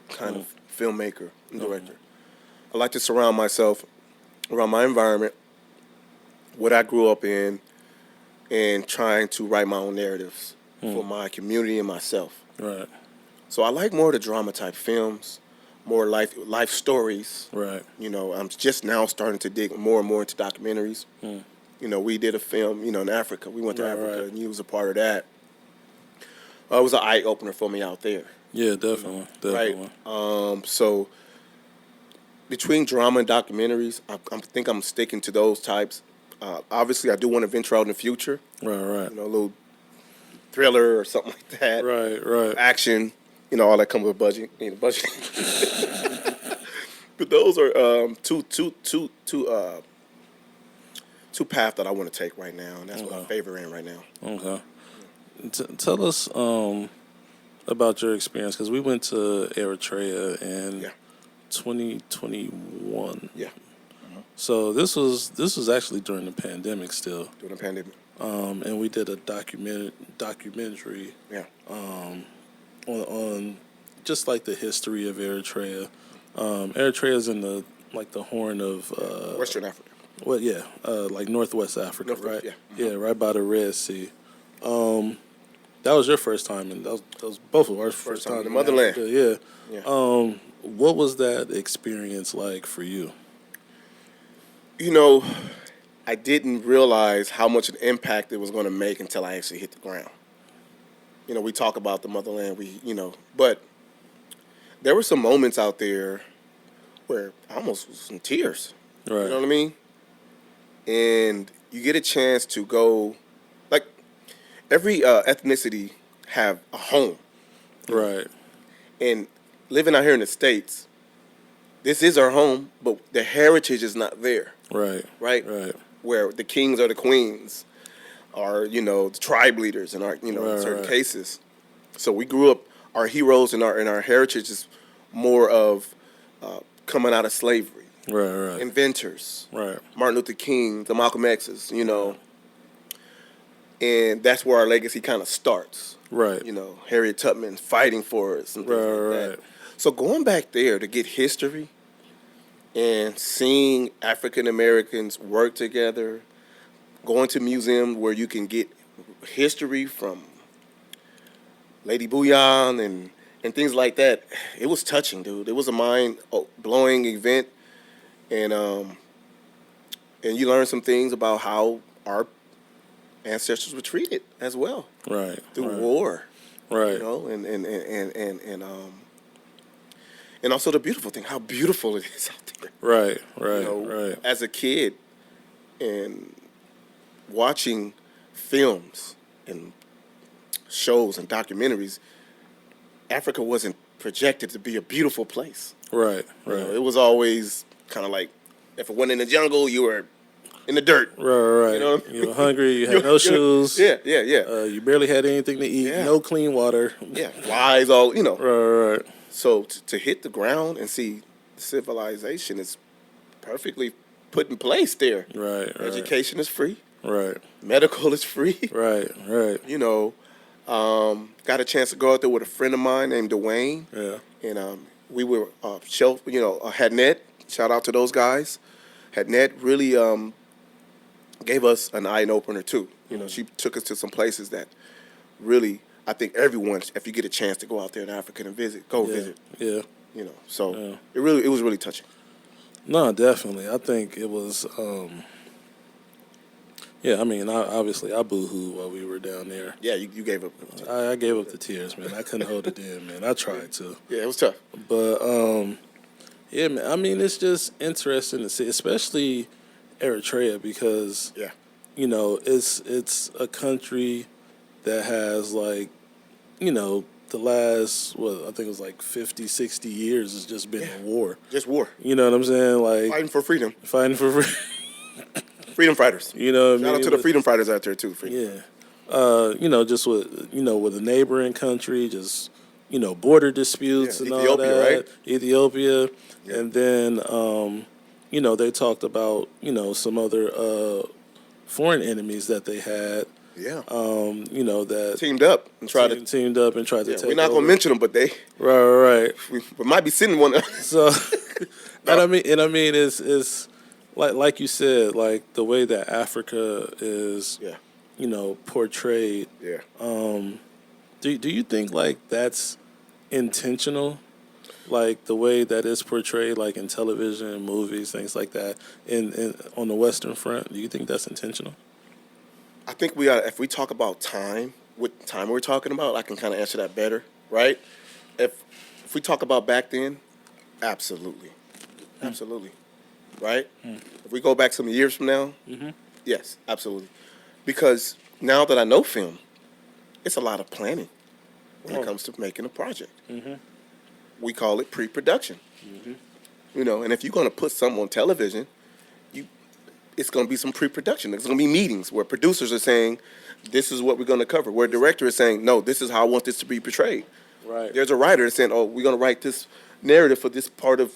kind of filmmaker and director. I like to surround myself around my environment, what I grew up in, and trying to write my own narratives for my community and myself. Right. So I like more of the drama type films, more life stories. Right. I'm just now starting to dig more and more into documentaries. we did a film, in Africa. We went to Right, Africa, right. and you was a part of that. It was an eye opener for me out there, Yeah, definitely, right? definitely. So between drama and documentaries, I think I'm sticking to those types. Obviously, I do want to venture out in the future, Right, right, a little thriller or something like that, right, right. action, all that comes with budget. Budget. But those are two paths that I want to take right now, and that's what I'm favoring right now. Okay. Tell us about your experience, because we went to Eritrea in Yeah, 2021. yeah, So this was actually during the pandemic still, during the pandemic. and we did a documentary Yeah, on just like the history of Eritrea. Eritrea is in the Horn of Western Africa. well, yeah, like Northwest Africa, Northwest, right? yeah. Yeah, right by the Red Sea. That was your first time, and that was both of our first time in time the motherland. Africa, yeah. Yeah. What was that experience like for you? I didn't realize how much an impact it was going to make until I actually hit the ground. We talk about the motherland, but there were some moments out there where I almost was in tears. Right. You know what I mean? And you get a chance to go, like, every ethnicity have a home. Right. And living out here in the States, this is our home, but the heritage is not there. Right. Right? Right. Where the kings or the queens are, the tribe leaders in our, in Right, certain right. cases. So we grew up, our heroes and our heritage is more of coming out of slavery, Right. Right. inventors, Right. Martin Luther King, the Malcolm X's, and that's where our legacy kind of starts. Right. Harriet Tubman fighting for us and things Right, like right. that. So going back there to get history and seeing African Americans work together, going to museums where you can get history from Lady Bouillon and things like that, it was touching, dude. It was a mind-blowing event, and you learn some things about how our ancestors were treated as well Right. through Right. war, Right. and also the beautiful thing, how beautiful it is out there. Right. Right. Right. As a kid, and watching films and shows and documentaries, Africa wasn't projected to be a beautiful place. Right. Right. It was always kind of like, if it went in the jungle, you were in the dirt. Right, right. You know what I mean? You were hungry. You had no shoes. Yeah. You barely had anything to eat. Yeah. No clean water. Yeah, flies all. Right. So to hit the ground and see civilization is perfectly put in place there. Right. Education is free. Right. Medical is free. Right. Right. Got a chance to go out there with a friend of mine named Dwayne. Yeah. And we were Hadnet. Shout out to those guys. Hadnet really gave us an eye opener too. She took us to some places that really, I think everyone, if you get a chance to go out there in Africa and visit, go visit. Yeah. So Yeah. it was really touching. No, definitely. I think it was. Yeah, I mean, obviously, I boo-hooed while we were down there. Yeah, you gave up. I gave up the tears, man. I couldn't hold it in, man. I tried to. Yeah, it was tough. But, yeah, man, I mean, it's just interesting to see, especially Eritrea, because, Yeah. it's a country that has, like, the last, I think it was like 50, 60 years has just been a war. Just war. You know what I'm saying? Like, Fighting for freedom. fighting for Freedom fighters. you know what I Shout mean? out to the freedom fighters out there too. Yeah. Just with a neighboring country, just, border disputes and all Ethiopia, that. right? Ethiopia. Yeah. And then, they talked about, some other foreign enemies that they had, Yeah. that Teamed up and tried to. teamed up and tried to Yeah, take we're not over. gonna mention them, but they Right. we might be sending one. So, and I mean, it's like you said, like the way that Africa is, Yeah. portrayed. Yeah. Do you think like that's intentional? like the way that it's portrayed, like in television, movies, things like that, in on the Western Front? Do you think that's intentional? I think we got. If we talk about time, what time we're talking about, I can kind of answer that better, right? If we talk about back then, absolutely, absolutely, right? If we go back some years from now, yes, absolutely, because now that I know film, it's a lot of planning when it comes to making a project. We call it pre-production. You know, and if you're going to put something on television, it's going to be some pre-production. There's going to be meetings where producers are saying, this is what we're going to cover. Where a director is saying, no, this is how I want this to be portrayed. Right. There's a writer that's saying, oh, we're going to write this narrative for this part of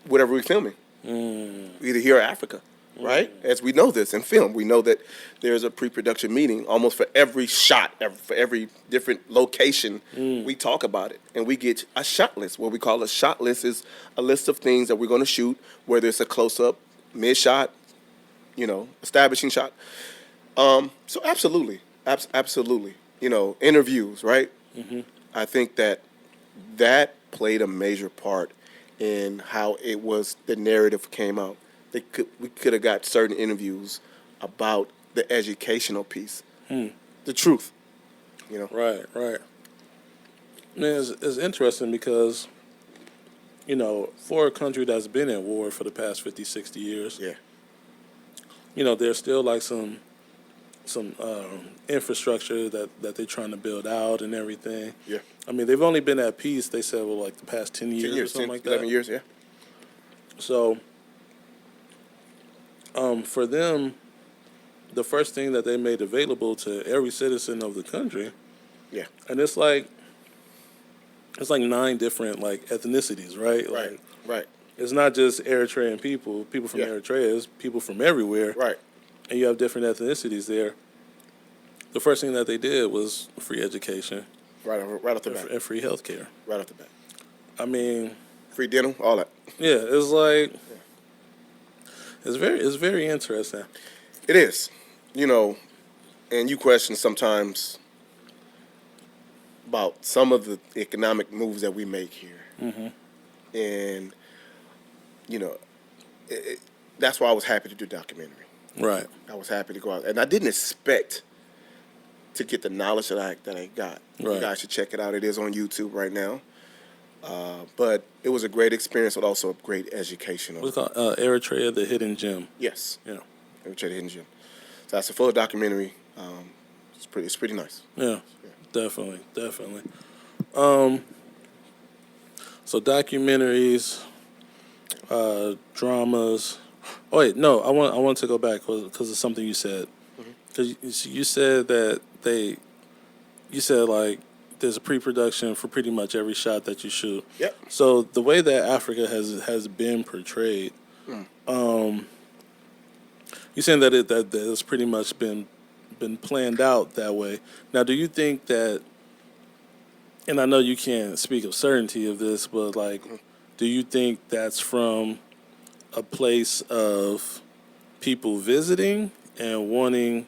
whatever we're filming. Either here or Africa, right? As we know this in film, we know that there's a pre-production meeting almost for every shot, for every different location. We talk about it, and we get a shot list. What we call a shot list is a list of things that we're going to shoot, whether it's a close-up, mid-shot, you know, establishing shot. So absolutely, absolutely. You know, interviews, right? I think that played a major part in how the narrative came out. We could have got certain interviews about the educational piece, the truth. You know, Right. Man, it's interesting because, you know, for a country that's been at war for the past 50, 60 years, yeah, you know, there's still like some infrastructure that they're trying to build out and everything. yeah. I mean, they've only been at peace, they said, well, like the past 10 years, 10 years, or something 10, like 11 that. years, yeah. So, for them, the first thing that they made available to every citizen of the country, Yeah, and it's like 9 different like ethnicities, right? Like, right, it's not just Eritrean people from Yeah. Eritrea, it's people from everywhere, right. and you have different ethnicities there. The first thing that they did was free education Right off the bat. and free health care. Right off the bat. I mean, Free dental, all that. yeah, it's like it's very interesting. It is, you know, and you question sometimes about some of the economic moves that we make here, and you know, that's why I was happy to do documentary. Right. I was happy to go out, and I didn't expect to get the knowledge that I got. Right. You guys should check it out. It is on YouTube right now. But it was a great experience, but also a great educational. What's it called? Eritrea, the Hidden Gem. Yes. Yeah. Eritrea, the Hidden Gem. So that's a full documentary. It's pretty nice. Yeah. Definitely. So documentaries, dramas. Oh wait, no, I want to go back because it's something you said. Because you said that you said like there's a pre-production for pretty much every shot that you shoot. Yep. So the way that Africa has been portrayed, you saying that it's pretty much been planned out that way. Now, do you think that? And I know you can't speak of certainty of this, but like, do you think that's from a place of people visiting and wanting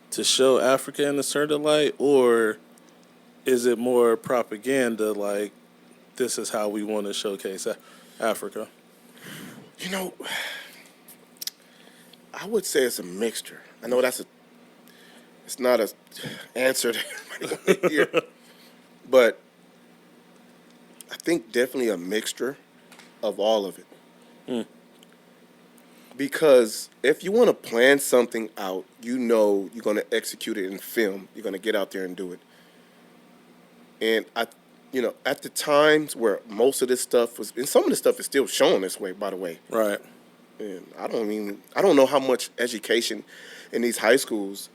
to show Africa in a certain light, or is it more propaganda, like this is how we want to showcase Africa? You know, I would say it's a mixture. I know it's not an answer that everybody want to hear, but I think definitely a mixture of all of it. Because if you want to plan something out, you know you're going to execute it in film. You're going to get out there and do it. And at the times where most of this stuff was, and some of the stuff is still shown this way, by the way. Right. And I don't know how much education in these high schools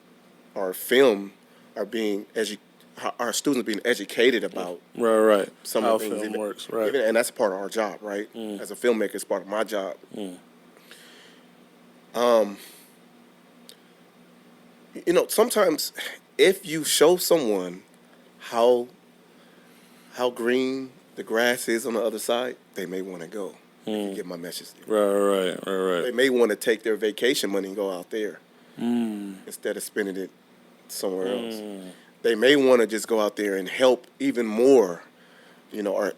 or film our students being educated about Right. some How of the things. film works, right. And that's part of our job, right? As a filmmaker, it's part of my job. You know, sometimes if you show someone how green the grass is on the other side, they may want to go. If you get my message there. Right. They may want to take their vacation money and go out there instead of spending it somewhere else. They may want to just go out there and help even more, you know, or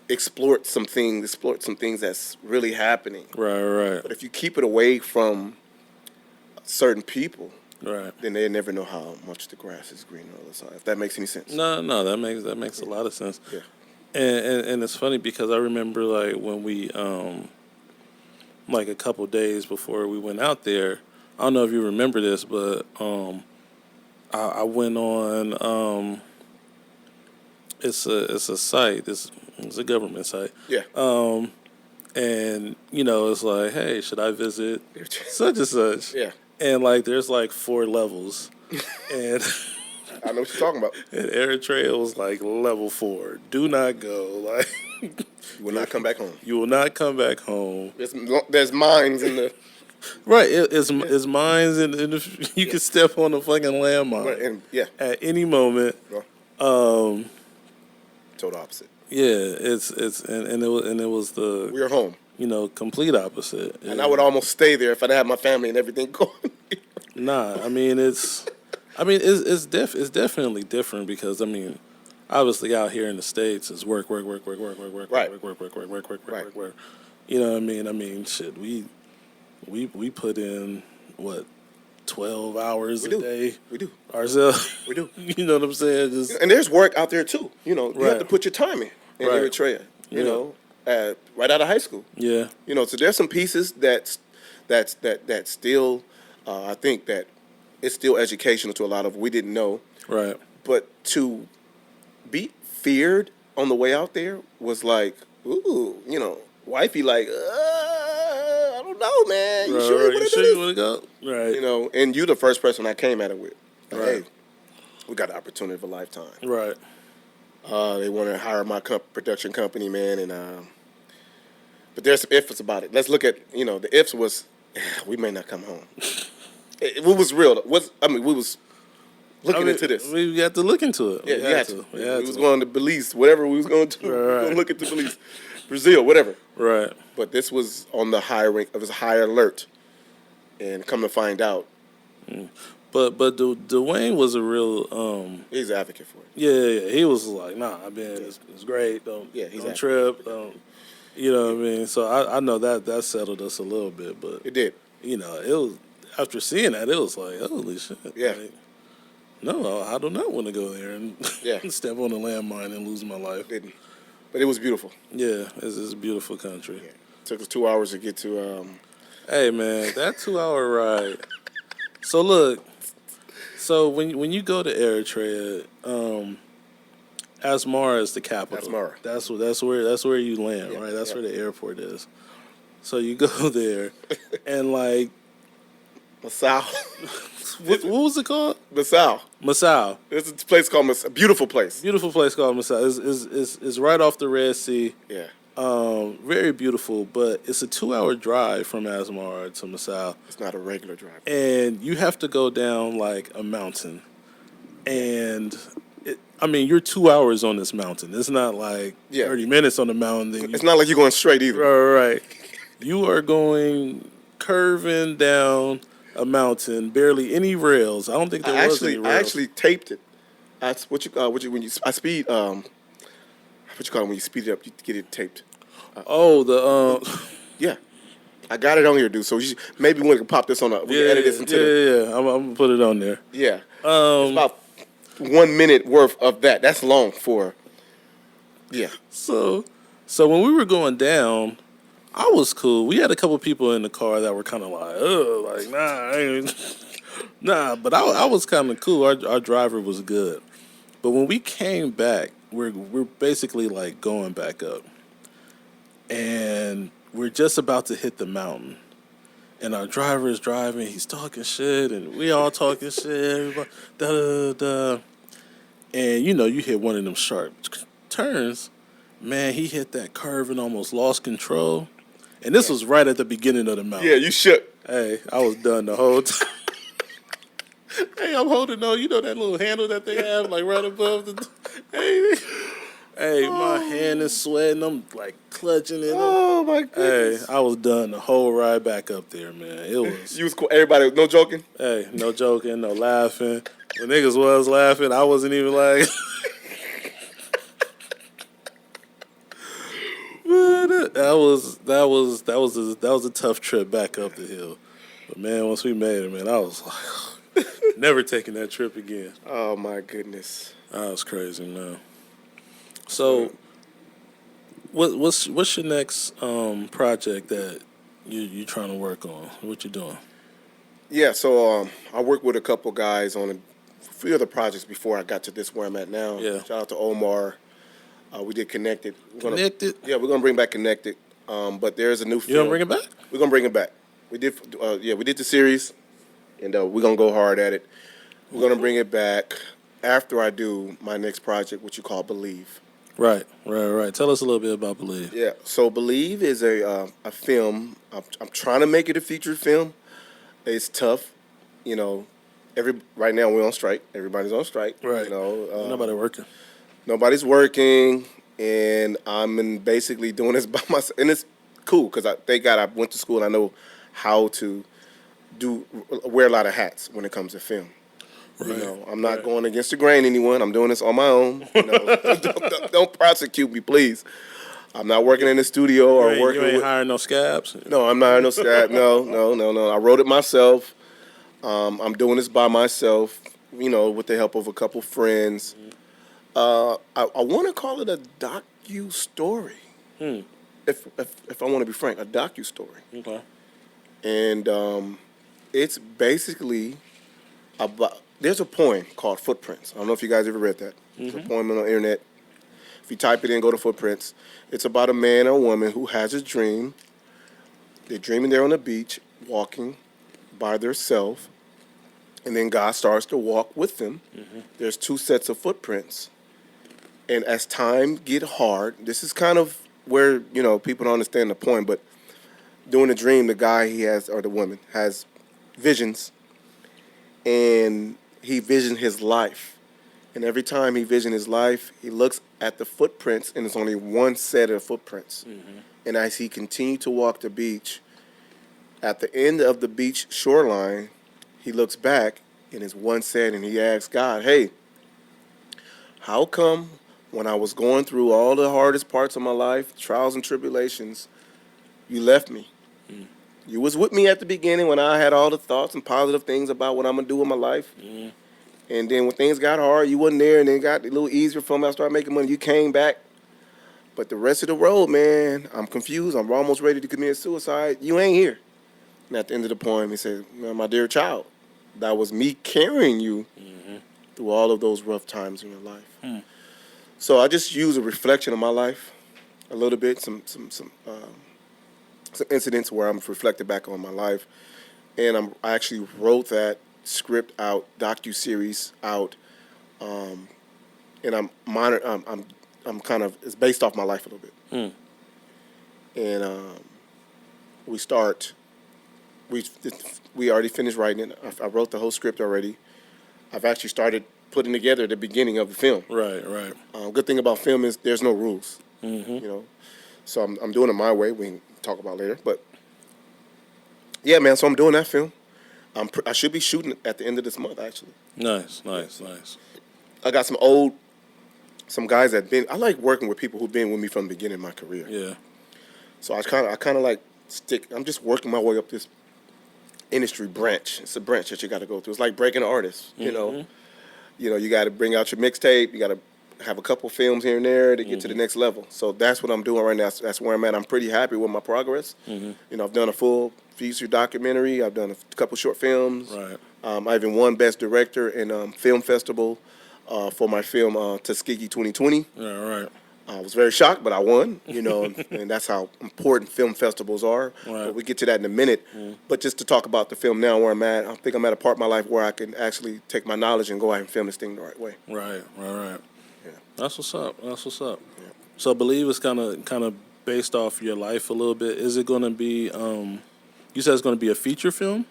explored some things that's really happening. Right. But if you keep it away from certain people, Right. then they never know how much the grass is green on the other side. If that makes any sense. No, that makes a lot of sense. Yeah. And it's funny because I remember like when we like a couple days before we went out there. I don't know if you remember this, but I went on it's a site. It's a government site. Yeah. And it's like, hey, should I visit such and such? Yeah. And like there's like 4 levels. And I know what you're talking about. and Eritrea was like level 4. Do not go. Like You will not come back home. you will not come back home. There's mines in the Right. It's mines and you can step on a fucking landmine and yeah. at any moment. No. Total opposite. Yeah, it's and it was the We are home. complete opposite. And I would almost stay there if I didn't have my family and everything going. Nah, it's definitely different because obviously out here in the States it's work. Right. Work. You know what I mean? Shit, we put in what 12 hours a day. We do. Ourselves. We do. You know what I'm saying? Just And there's work out there too. You have Right. to put your time in Right. Eritrea. Yeah. Right out of high school. yeah. So there's some pieces that still, I think that it's still educational to a lot of we didn't know. Right. But to be feared on the way out there was like, ooh, wifey like, I don't know, man. You sure you want to do want to go? Right. And you the first person I came at it with. Like, Right. hey, we got the opportunity of a lifetime. Right. They want to hire my production company, man, and but there's some ifs about it. Let's look at, the ifs was, we may not come home. It was real. We was looking into this. We got to look into it. Yeah, we you had to. We was going to Belize, whatever we was going to do. Right. We were going to look into Belize, Brazil, whatever. Right. But this was on the high rank. It was high alert, and come to find out, But Dwayne was a real he's an advocate for it. yeah. He was like, nah, it's great. He's Don't trip. You know what I mean? So I know that settled us a little bit, but It did. it was after seeing that, it was like, holy shit. Yeah. Like, no, I do not want to go there and Yeah. step on a landmine and lose my life. Didn't. But it was beautiful. Yeah, it's a beautiful country. Yeah. Took us 2 hours to get to. Hey man, that 2-hour ride. So look, when you go to Eritrea, Asmara is the capital. Asmara. That's where you land, Yeah, right? That's yeah. where the airport is. So you go there, and like, Masao. what was it called? Masao. Masao. There's a place called Masao. Beautiful place. Beautiful place called Masao. It's right off the Red Sea. Yeah. Very beautiful, but it's a 2-hour drive from Asmara to Masao. It's not a regular drive. And you have to go down like a mountain, and you're 2 hours on this mountain. It's not like 30 minutes on the mountain. It's not like you're going straight either. Right. You are going curving down a mountain, barely any rails. I don't think there was any rails. I actually taped it. That's what you call when you speed. What you call it when you speed it up? You get it taped. Yeah. I got it on here, dude. So maybe we can pop this on up. We can edit this into yeah. I'm gonna put it on there. Yeah. It's about 1 minute worth of that. That's long for. Yeah. So when we were going down, I was cool. We had a couple people in the car that were kind of like, oh, like, nah, I ain't. Nah, but I was kind of cool. Our driver was good. But when we came back, we're basically like going back up. And we're just about to hit the mountain. And our driver is driving, he's talking shit, and we all talking shit, everybody, da-da-da-da. And you hit one of them sharp turns. Man, he hit that curve and almost lost control. And this was right at the beginning of the mountain. Yeah, you shook. Hey, I was done the whole time. Hey, I'm holding on. You know that little handle that they have, like right above the. Hey, my hand is sweating. I'm like clutching it. Oh my goodness. Hey, I was done the whole ride back up there, man. It was. You was cool. Everybody, no joking. Hey, no joking, no laughing. When niggas was laughing, I wasn't even like. that was a tough trip back up the hill. But man, once we made it, man, I was like, never taking that trip again. Oh my goodness. That was crazy, man. So, what's your next project that you trying to work on? What you doing? Yeah, so I worked with a couple guys on a few other projects before I got to this where I'm at now. Yeah. Shout out to Omar. We did Connected. Connected? Yeah, we're gonna bring back Connected. But there's a new film. You gonna bring it back? We're gonna bring it back. We did. We did the series, and we're gonna go hard at it. We're gonna bring it back after I do my next project, which you call Believe. Right. Tell us a little bit about Believe. Yeah. So Believe is a film. I'm trying to make it a feature film. It's tough, you know. Right now we're on strike. Everybody's on strike. Right. You know. Nobody working. Nobody's working, and basically doing this by myself. And it's cool because thank God I went to school and I know how to wear a lot of hats when it comes to film. Right. You know, I'm not going against the grain, anyone. I'm doing this on my own. You know, don't prosecute me, please. I'm not working in the studio or working. You ain't with, hiring no scabs. No, I'm not hiring no scab. No. I wrote it myself. I'm doing this by myself. You know, with the help of a couple friends. I want to call it a docu-story. If I want to be frank, a docu-story. Okay. And it's basically about. There's a poem called Footprints. I don't know if you guys ever read that. It's a poem on the internet. If you type it in, go to Footprints. It's about a man or a woman who has a dream. They're dreaming they're on the beach, walking by themselves, and then God starts to walk with them. There's two sets of footprints. And as time get hard, this is kind of where, you know, people don't understand the point, but during the dream, the guy he has, or the woman, has visions, and he visioned his life. And every time he visioned his life, he looks at the footprints, and it's only one set of footprints. And as he continued to walk the beach, at the end of the beach shoreline, he looks back, and it's one set, and he asks God, hey, how come when I was going through all the hardest parts of my life, trials and tribulations, you left me? You was with me at the beginning when I had all the thoughts and positive things about what I'm going to do with my life. And then when things got hard, you wasn't there, and then it got a little easier for me. I started making money. You came back. But the rest of the road, man, I'm confused. I'm almost ready to commit suicide. You ain't here. And at the end of the poem, he said, my dear child, that was me carrying you through all of those rough times in your life. So I just use a reflection of my life a little bit, some incidents where I'm reflected back on my life. And I actually wrote that script out, docu-series out, and I'm kind of, it's based off my life a little bit. And we already finished writing it. I wrote the whole script already. I've actually started putting together the beginning of the film. Right. Good thing about film is there's no rules. You know, so I'm doing it my way. We can talk about later, but yeah, man. So I'm doing that film. I should be shooting at the end of this month, actually. Nice. I got some guys that I like working with people who've been with me from the beginning of my career. Yeah. So I kind of like I'm just working my way up this industry branch. It's a branch that you got to go through. It's like breaking an artist, you know. You know, you got to bring out your mixtape. You got to have a couple films here and there to get to the next level. So that's what I'm doing right now. That's where I'm at. I'm pretty happy with my progress. You know, I've done a full feature documentary. I've done a couple short films. Right. I even won Best Director in Film Festival for my film Tuskegee 2020. Yeah, right. I was very shocked, but I won, you know, and that's how important film festivals are. Right. But we get to that in a minute. But just to talk about the film now, where I'm at, I think I'm at a part of my life where I can actually take my knowledge and go out and film this thing the right way. Right. Yeah. That's what's up. Yeah. So Believe is kind of based off your life a little bit. Is it going to be? You said it's going to be a feature film.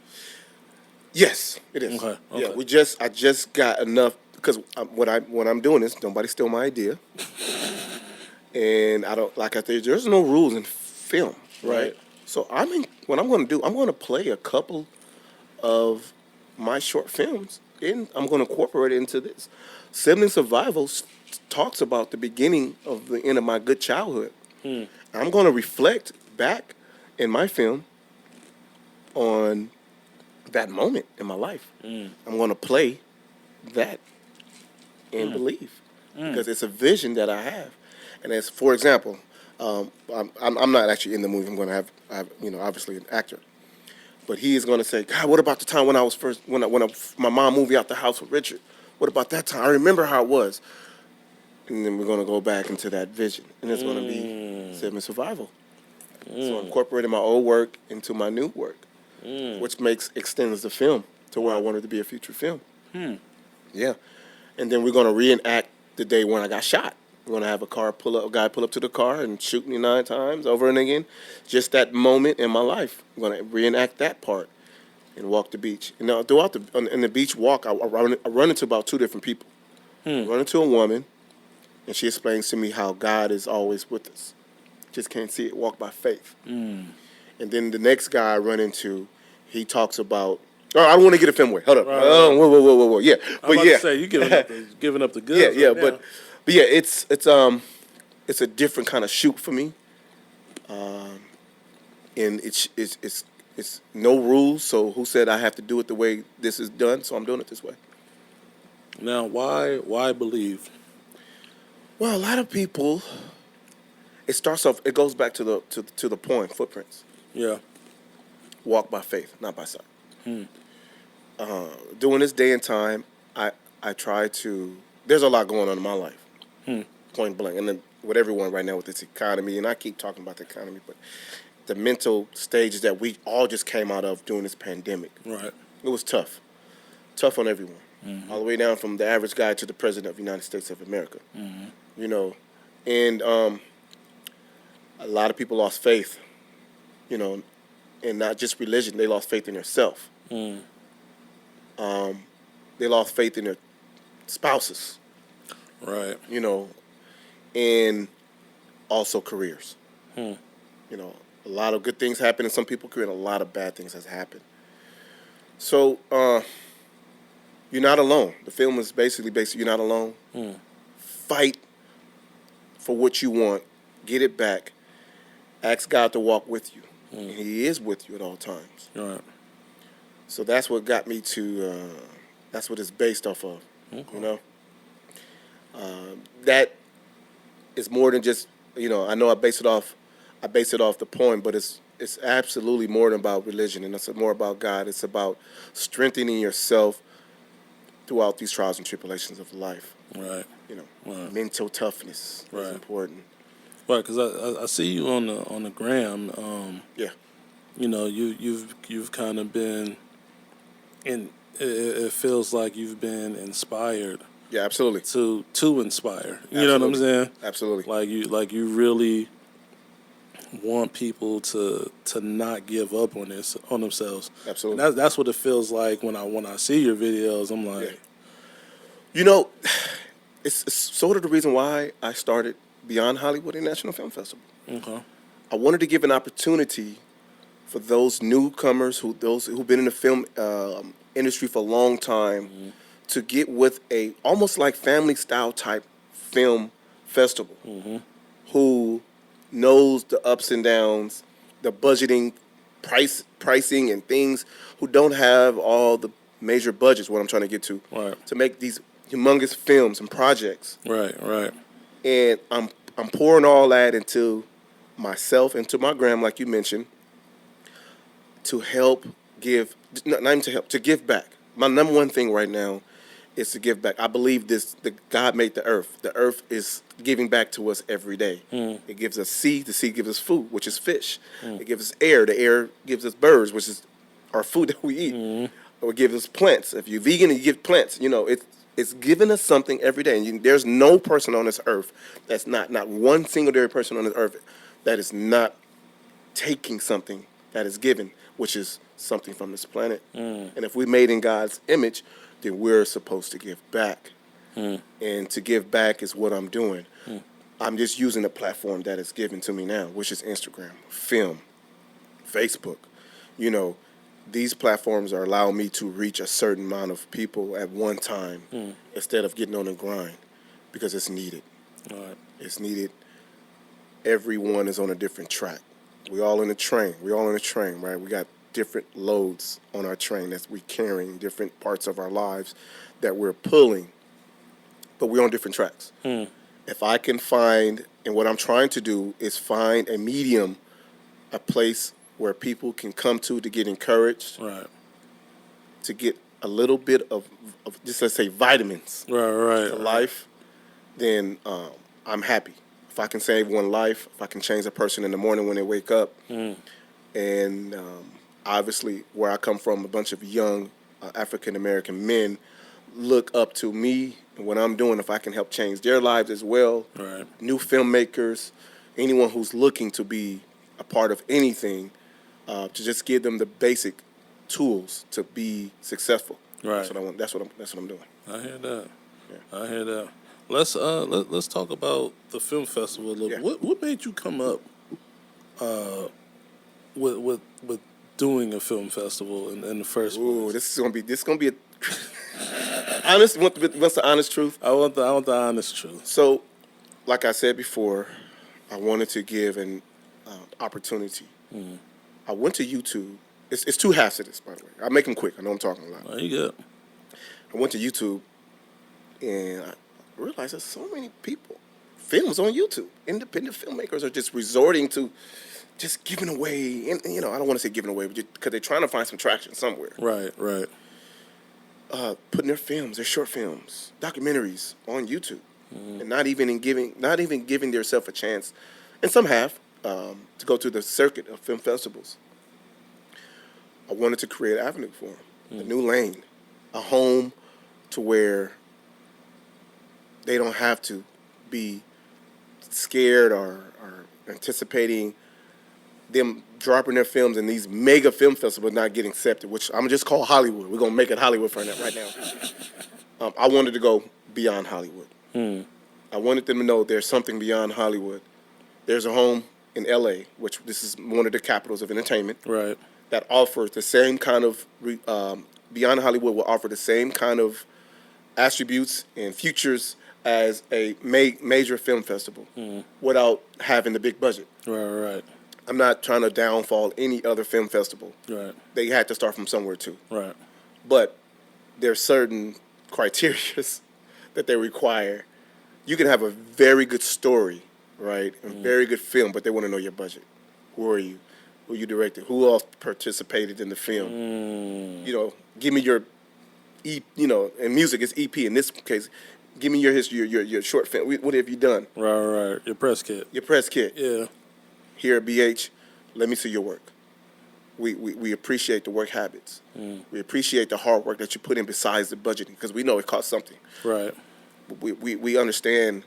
Yes, it is. Okay. Yeah, I just got enough because when I'm doing this, nobody steal my idea. And I don't, like I said, there's no rules in film, right? So what I'm going to do, I'm going to play a couple of my short films, and I'm going to incorporate it into this. Sibling Survival talks about the beginning of the end of my good childhood. I'm going to reflect back in my film on that moment in my life. I'm going to play that and believe because it's a vision that I have. And as for example, I'm not actually in the movie. I'm going to have obviously an actor, but he is going to say, God, what about the time when I was first my mom moved out the house with Richard? What about that time? I remember how it was. And then we're going to go back into that vision, and it's going to be Cinnamon Survival. So incorporating my old work into my new work, which extends the film to where I wanted to be a feature film. Yeah, and then we're going to reenact the day when I got shot. We're going to have a guy pull up to the car and shoot me 9 times over and again. Just that moment in my life. I'm going to reenact that part and walk the beach. And now throughout in the beach walk, I run into about 2 different people. I run into a woman, and she explains to me how God is always with us. Just can't see it. Walk by faith. And then the next guy I run into, he talks about. Oh, I don't want to get a film away. Hold up. Right. Whoa. Yeah, I'm about to say you giving up the goods. yeah. Right now. But yeah, it's a different kind of shoot for me. And it's no rules. So who said I have to do it the way this is done? So I'm doing it this way. Now, why believe? Well, a lot of people. It starts off. It goes back to the poem Footprints. Yeah. Walk by faith, not by sight. During this day and time, I try to. There's a lot going on in my life, point blank, and then with everyone right now with this economy, and I keep talking about the economy, but the mental stages that we all just came out of during this pandemic. Right. It was tough on everyone, all the way down from the average guy to the president of the United States of America. And a lot of people lost faith, and not just religion. They lost faith in themselves. They lost faith in their spouses. Right. And also careers. A lot of good things happen in some people's career, and a lot of bad things has happened. So you're not alone. The film is basically you're not alone. Fight for what you want. Get it back. Ask God to walk with you. And He is with you at all times. Right. So that's what got me to. That's what it's based off of. Okay. That is more than just. I know I base it off the poem, but it's absolutely more than about religion, and it's more about God. It's about strengthening yourself throughout these trials and tribulations of life. Right. Right. Mental toughness is important. Right, because I see you on the gram. Yeah. You've kind of been in. It feels like you've been inspired. Yeah, absolutely. To inspire. You know what I'm saying? Absolutely. Like you really want people to not give up on themselves. Absolutely. And that's what it feels like when I see your videos. I'm like, it's sort of the reason why I started Beyond Hollywood International Film Festival. okay, I wanted to give an opportunity for those newcomers, those who've been in the film industry for a long time, to get with a almost like family style type film festival, who knows the ups and downs, the budgeting, pricing and things, who don't have all the major budgets. What I'm trying to get to, to make these humongous films and projects. Right. And I'm pouring all that into myself, into my gram, like you mentioned, to help give, not even to help, to give back. My number one thing right now is to give back. I believe God made the earth. The earth is giving back to us every day. It gives us seed. The seed gives us food, which is fish. It gives us air. The air gives us birds, which is our food that we eat. Or it gives us plants. If you're vegan and you give plants, it's giving us something every day. And there's no person on this earth that's not one singular person on this earth that is not taking something that is given, which is something from this planet. And if we made in God's image, then we're supposed to give back. And to give back is what I'm doing. I'm just using the platform that is given to me now, which is Instagram, film, Facebook. These platforms are allowing me to reach a certain amount of people at one time instead of getting on the grind, because it's needed. Right. It's needed everyone is on a different track. We all in a train. We all in a train, right? We got different loads on our train that we're carrying, different parts of our lives that we're pulling, but we're on different tracks. If I can find, and what I'm trying to do is find a medium, a place where people can come to get encouraged, Right. to get a little bit of just, let's say, vitamins Right. to life, then I'm happy. If I can save one life, if I can change a person in the morning when they wake up, and obviously where I come from, a bunch of young African American men look up to me and what I'm doing. If I can help change their lives as well, Right. new filmmakers, anyone who's looking to be a part of anything, to just give them the basic tools to be successful. Right. That's what I want. That's what I'm doing. I hear that. Yeah. I hear that. Let's talk about the film festival a little. Yeah. What made you come up with doing a film festival in the first Ooh, place? this is gonna be a honest. What's the honest truth? I want the honest truth. So, like I said before, I wanted to give an opportunity. I went to YouTube. It's two halves to this, by the way. I'll make them quick. I know I'm talking a lot. There you go. I went to YouTube, and I realized there's so many films on YouTube. Independent filmmakers are just resorting to just giving away, and I don't want to say giving away, but because they're trying to find some traction somewhere. Right. Putting their films, their short films, documentaries on YouTube, and not even giving themselves a chance, and some have, to go to the circuit of film festivals. I wanted to create an avenue for them, a new lane, a home to where they don't have to be scared or anticipating them dropping their films in these mega film festivals not getting accepted, which I'm just call Hollywood. We're going to make it Hollywood right now. I wanted to go beyond Hollywood. I wanted them to know there's something beyond Hollywood. There's a home in L.A., which this is one of the capitals of entertainment, Right. that offers the same kind of, beyond Hollywood will offer the same kind of attributes and futures as a major film festival without having the big budget. Right. I'm not trying to downfall any other film festival. Right. They had to start from somewhere too. Right. But there's certain criteria that they require. You can have a very good story, right, and very good film, but they want to know your budget. Who are you? Who you directed? Who else participated in the film? Give me your in music it's EP. In this case, give me your history, your short film. What have you done? Right. Your press kit. Your press kit. Yeah. Here at BH, let me see your work. We appreciate the work habits. We appreciate the hard work that you put in besides the budgeting, because we know it costs something. Right. We understand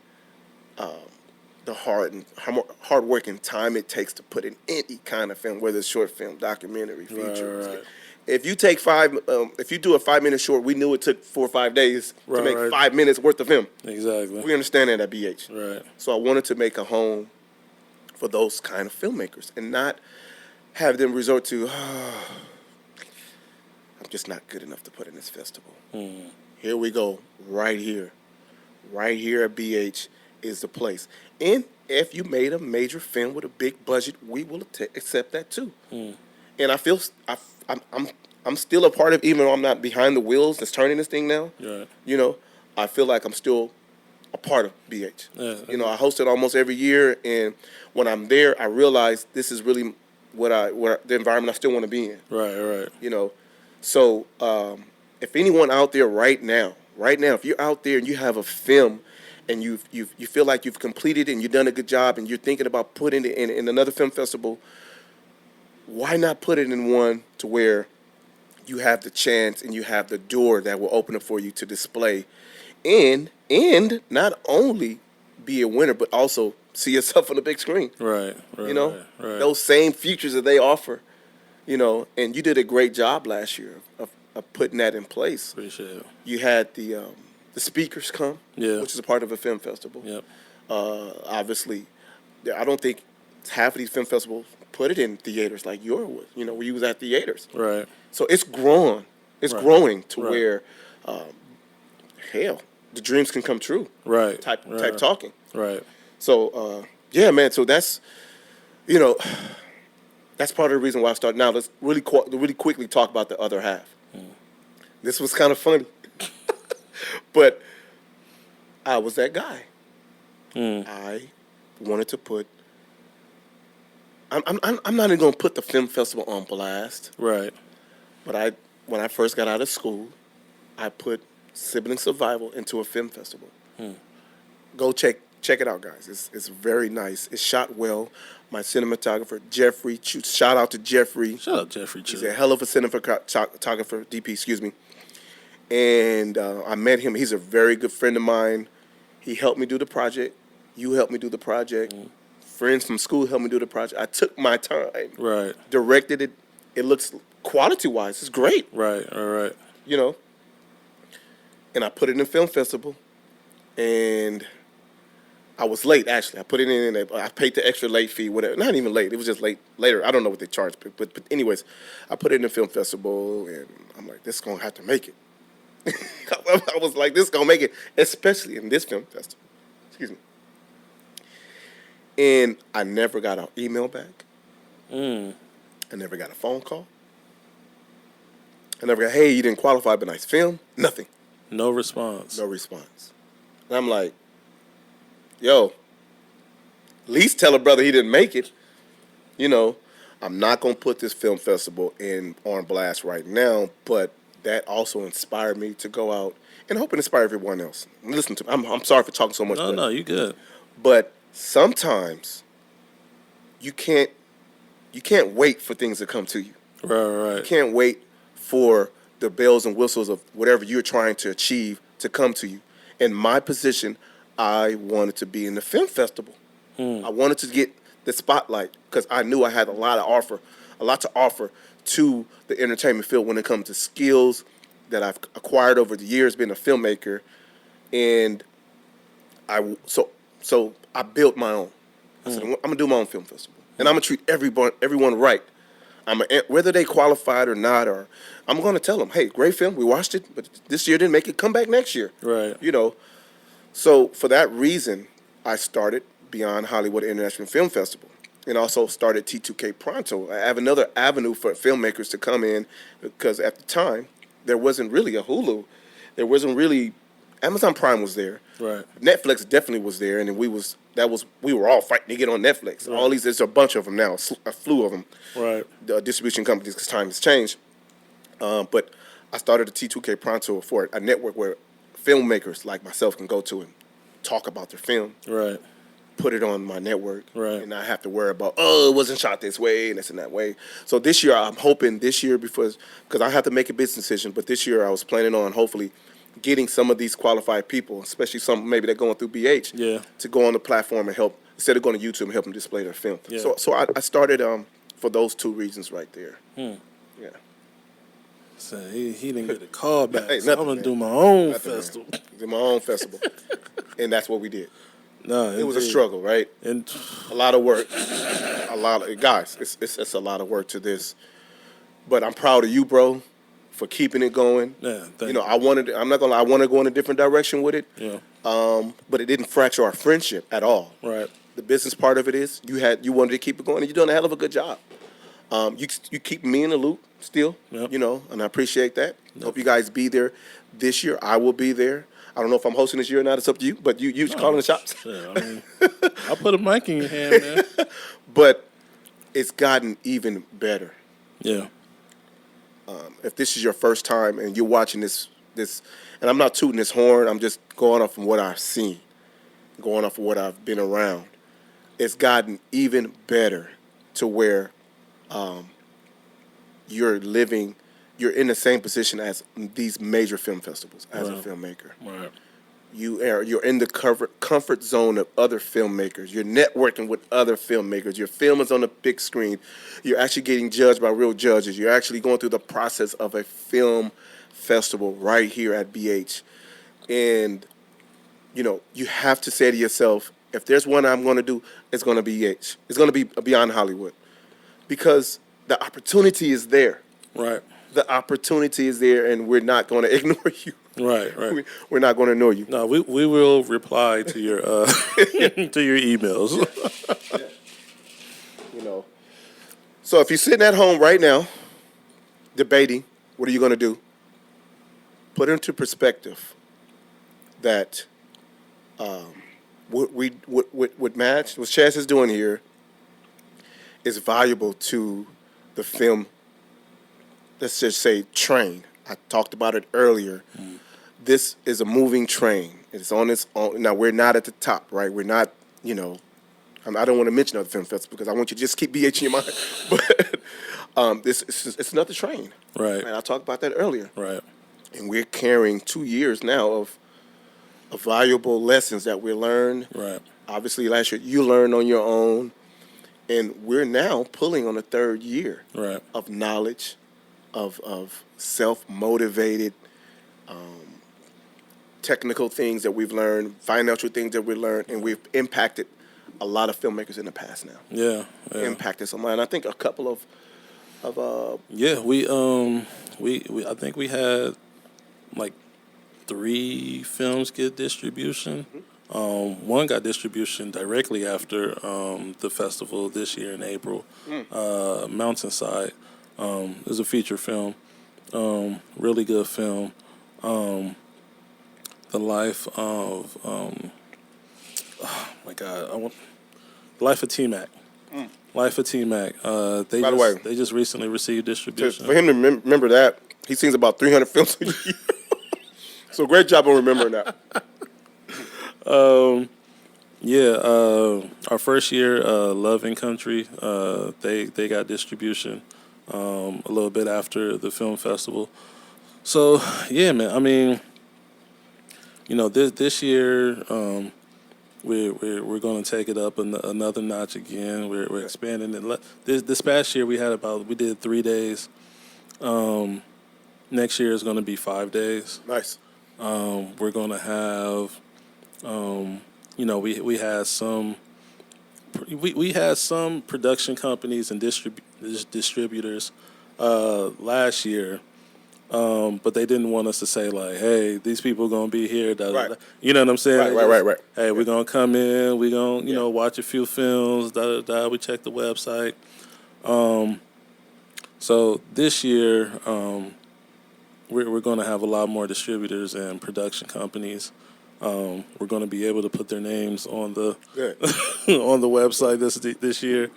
the hard work and time it takes to put in any kind of film, whether it's short film, documentary, feature. Right. If you take if you do a 5-minute short, we knew it took 4 or 5 days to make 5 minutes worth of film. Exactly. We understand that at BH. Right. So I wanted to make a home for those kind of filmmakers and not have them resort to, I'm just not good enough to put in this festival. Here we go, right here at BH is the place. And if you made a major film with a big budget, we will accept that too. And I feel I'm still a part of, even though I'm not behind the wheels that's turning this thing now. Right. I feel like I'm still a part of BH. Yeah. I host it almost every year, and when I'm there, I realize this is really the environment I still want to be in. Right. So if anyone out there right now, if you're out there and you have a film and you feel like you've completed it and you've done a good job and you're thinking about putting it in another film festival, why not put it in one to where you have the chance and you have the door that will open up for you to display and not only be a winner, but also see yourself on the big screen. Right. Right. Those same features that they offer, and you did a great job last year of putting that in place. Appreciate it. You had the speakers come, which is a part of a film festival. Yep. Obviously, I don't think half of these film festivals put it in theaters like yours was, where you was at theaters. Right. So it's growing. It's growing to where, hell, the dreams can come true. Right. Type talking. Right. So Yeah, man. So that's, you know, that's part of the reason why I started. Now let's really quickly talk about the other half. This was kind of funny, but I was that guy. I wanted to put. I'm not even gonna put the film festival on blast. Right. But when I first got out of school, I put Sibling Survival into a film festival. Go check it out, guys. It's very nice. It's shot well. My cinematographer Jeffrey, shout out to Jeffrey. Shout out Jeffrey. He's a hell of a cinematographer, DP, excuse me. And I met him. He's a very good friend of mine. He helped me do the project. You helped me do the project. Friends from school helped me do the project. I took my time. Right. Directed it. It looks quality-wise, it's great. Right. All right. You know. And I put it in a film festival. And I was late, actually. I put it in, and I paid the extra late fee, whatever. Not even late. It was just late later. I don't know what they charged. But anyways, I put it in a film festival, and I'm like, this is going to have to make it. I was like, this is going to make it, especially in this film festival. Excuse me. And I never got an email back. I never got a phone call. I never got, hey, you didn't qualify, but nice film. Nothing. No response. No response. And I'm like, yo, at least tell a brother he didn't make it. You know, I'm not going to put this film festival on blast right now, but that also inspired me to go out and I hope it inspire everyone else. Listen to me. I'm sorry for talking so much. No, you good. But sometimes you can't wait for things to come to you. Right. You can't wait for the bells and whistles of whatever you're trying to achieve to come to you. In my position, I wanted to be in the film festival. I wanted to get the spotlight because I knew I had a lot to offer to the entertainment field when it comes to skills that I've acquired over the years being a filmmaker. And so I built my own. I said, I'm gonna do my own film festival, and I'm gonna treat everyone right. Whether they qualified or not, or I'm gonna tell them, hey, great film, we watched it, but this year didn't make it. Come back next year, Right. You know. So for that reason, I started Beyond Hollywood International Film Festival, and also started T2K Pronto. I have another avenue for filmmakers to come in because at the time there wasn't really a Hulu, there wasn't really Amazon Prime was there. Right. Netflix definitely was there, and we were all fighting to get on Netflix. Right. All these, there's a bunch of them now, a slew of them. Right. The distribution companies, because time has changed. But I started a T2K Pronto for a network where filmmakers like myself can go to and talk about their film. Right. Put it on my network. Right. And not have to worry about, it wasn't shot this way and this and that way. So this year, I'm hoping because I have to make a business decision, but this year I was planning on hopefully getting some of these qualified people, especially some maybe they're going through BH, to go on the platform and help, instead of going to YouTube and help them display their film. Yeah. So I started for those two reasons right there. Yeah. So he didn't get a call back. Hey, so I'm going to do my own festival. Do my own festival. And that's what we did. No, It was a struggle, right? And A lot of work. Guys, it's a lot of work to this. But I'm proud of you, bro, for keeping it going. Yeah, I'm not gonna lie, I want to go in a different direction with it. Yeah. But it didn't fracture our friendship at all. Right. The business part of it is you wanted to keep it going, and you're doing a hell of a good job. You keep me in the loop still, Yep. And I appreciate that. Hope you guys be there this year. I will be there. I don't know if I'm hosting this year or not. It's up to you. But you calling the shots. Yeah, I mean, I'll put a mic in your hand, man. But it's gotten even better. Yeah. If this is your first time and you're watching this, and I'm not tooting this horn, I'm just going off from what I've seen, going off of what I've been around. It's gotten even better to where you're in the same position as these major film festivals as a filmmaker. Right. You're in the comfort zone of other filmmakers. You're networking with other filmmakers. Your film is on the big screen. You're actually getting judged by real judges. You're actually going through the process of a film festival right here at BH. And, you have to say to yourself, if there's one I'm going to do, it's going to be BH. It's going to be Beyond Hollywood. Because the opportunity is there. Right. The opportunity is there, and we're not going to ignore you. Right, right. We're not going to annoy you. No, we will reply to your to your emails. You know. So if you're sitting at home right now, debating, what are you going to do? Put into perspective that what Chaz is doing here is valuable to the film. Let's just say train. I talked about it earlier. This is a moving train. It's on its own. Now we're not at the top, right? We're not. I don't want to mention other film festivals because I want you to just keep BH in your mind. But it's another train. Right. And I talked about that earlier. Right. And we're carrying 2 years now of valuable lessons that we learned. Right. Obviously, last year you learned on your own. And we're now pulling on the 3rd year of knowledge, of self-motivated technical things that we've learned, financial things that we learned, and we've impacted a lot of filmmakers in the past now. Yeah. Impacted somebody. And I think a couple of we I think we had like 3 films get distribution. One got distribution directly after the festival this year in April. Mountainside. It was a feature film. Really good film. The life of Life of T-Mac. Life of T-Mac. They just recently received distribution. For him to remember that, he sings about 300 films a year. So great job on remembering that. Our first year, Love and Country, they got distribution a little bit after the film festival. So yeah, man. I mean, this year we're going to take it up another notch again. We're expanding it. This past year we did 3 days. Next year is going to be 5 days. Nice. We're going to have. We had some production companies and distributors last year, but they didn't want us to say like, "Hey, these people are gonna be here." Right. You know what I'm saying? Right. Hey, we're gonna come in. We're gonna watch a few films. We check the website. So this year, we're gonna have a lot more distributors and production companies. We're going to be able to put their names on the on the website this year.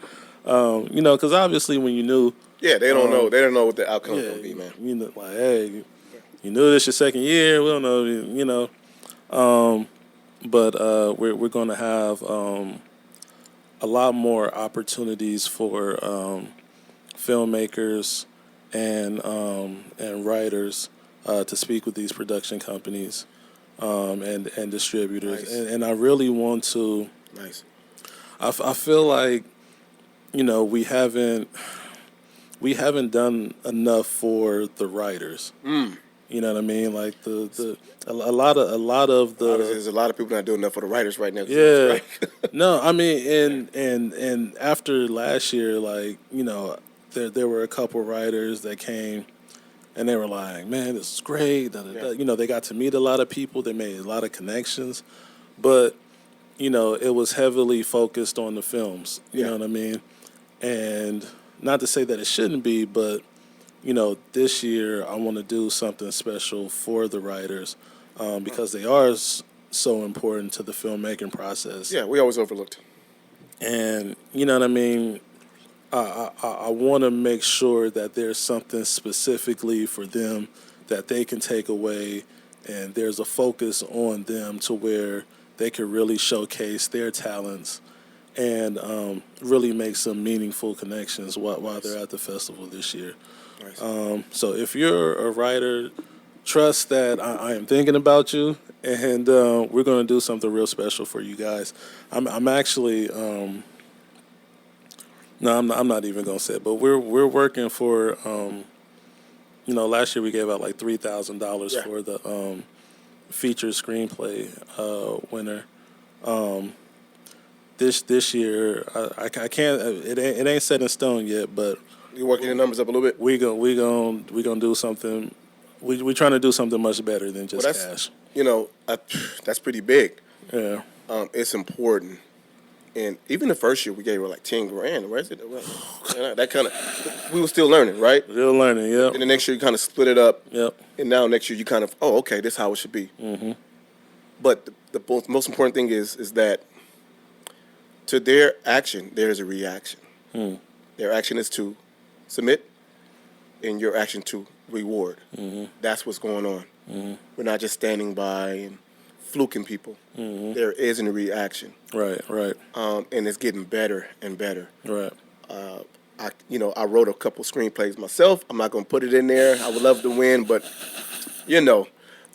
Because obviously when you knew, they don't know. They don't know what the outcome is going to be, man. Hey, you knew this your second year. We don't know, but we're going to have a lot more opportunities for filmmakers and writers to speak with these production companies. And distributors, nice. and I really want to. Nice. I feel like, we haven't done enough for the writers. You know what I mean? Like a lot of the. There's a lot of people not doing enough for the writers right now. Yeah. Right? No, I mean, and after last year, like there were a couple writers that came. And they were like, man, this is great. They got to meet a lot of people. They made a lot of connections. But, it was heavily focused on the films. You know what I mean? And not to say that it shouldn't be, but, this year I want to do something special for the writers because they are so important to the filmmaking process. Yeah, we always overlooked. And, you know what I mean? I want to make sure that there's something specifically for them that they can take away, and there's a focus on them to where they can really showcase their talents and really make some meaningful connections while they're at the festival this year. Nice. So if you're a writer, trust that I am thinking about you, and we're going to do something real special for you guys. I'm actually... No, I'm not even gonna say it, but we're working for last year we gave out like $3,000 for the featured screenplay winner. This year I can't it ain't set in stone yet, but you working the numbers up a little bit. We gonna do something we're trying to do something much better than just that's cash. that's pretty big. Yeah. It's important. And even the first year, we gave her like 10 grand. Where is it? Well, that kind of, we were still learning, right? Still learning, yep. And the next year, you kind of split it up. Yep. And now next year, you kind of, oh, okay, this is how it should be. Mm-hmm. But the most important thing is that to their action, there's a reaction. Their action is to submit, and your action to reward. That's what's going on. We're not just standing by and fluking people. There is a reaction. Right. And it's getting better and better. Right. I wrote a couple screenplays myself. I'm not going to put it in there. I would love to win, but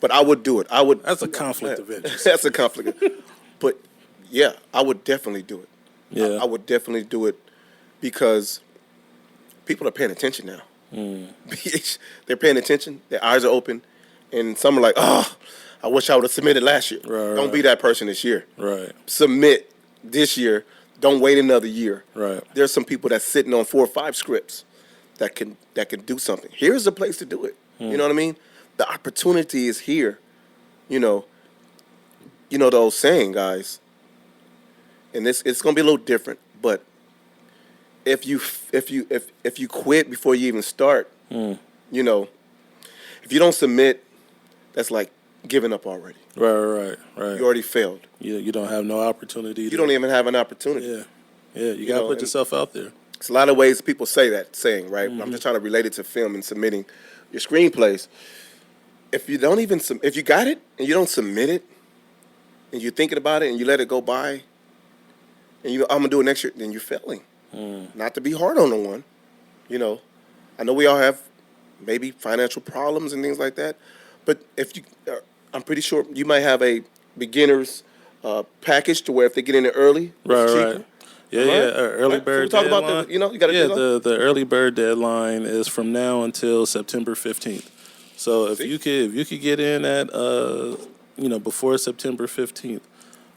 but I would do it. That's a conflict of interest. That's a conflict. But yeah, I would definitely do it. Yeah. I would definitely do it because people are paying attention now. They're paying attention. Their eyes are open, and some are like, "Oh, I wish I would have submitted last year." Don't be that person this year. Right. Submit this year. Don't wait another year. Right. There's some people that's sitting on 4 or 5 scripts that can do something. Here's the place to do it. You know what I mean? The opportunity is here. You know the old saying, guys. And it's gonna be a little different, but if you quit before you even start, if you don't submit, that's like giving up already. Right. You already failed. You don't have no opportunity. You don't even have an opportunity. Yeah. You gotta put yourself out there. It's a lot of ways people say that saying, right? I'm just trying to relate it to film and submitting your screenplays. If you don't even if you got it and you don't submit it, and you're thinking about it and you let it go by, and I'm gonna do it next year, then you're failing. Not to be hard on no one, I know we all have maybe financial problems and things like that, but if you, I'm pretty sure you might have a beginner's package to where if they get in there early, it's cheaper. Right. Yeah. Early bird so we talk deadline. about you got to the early bird deadline is from now until September 15th. So if you could get in at before September 15th,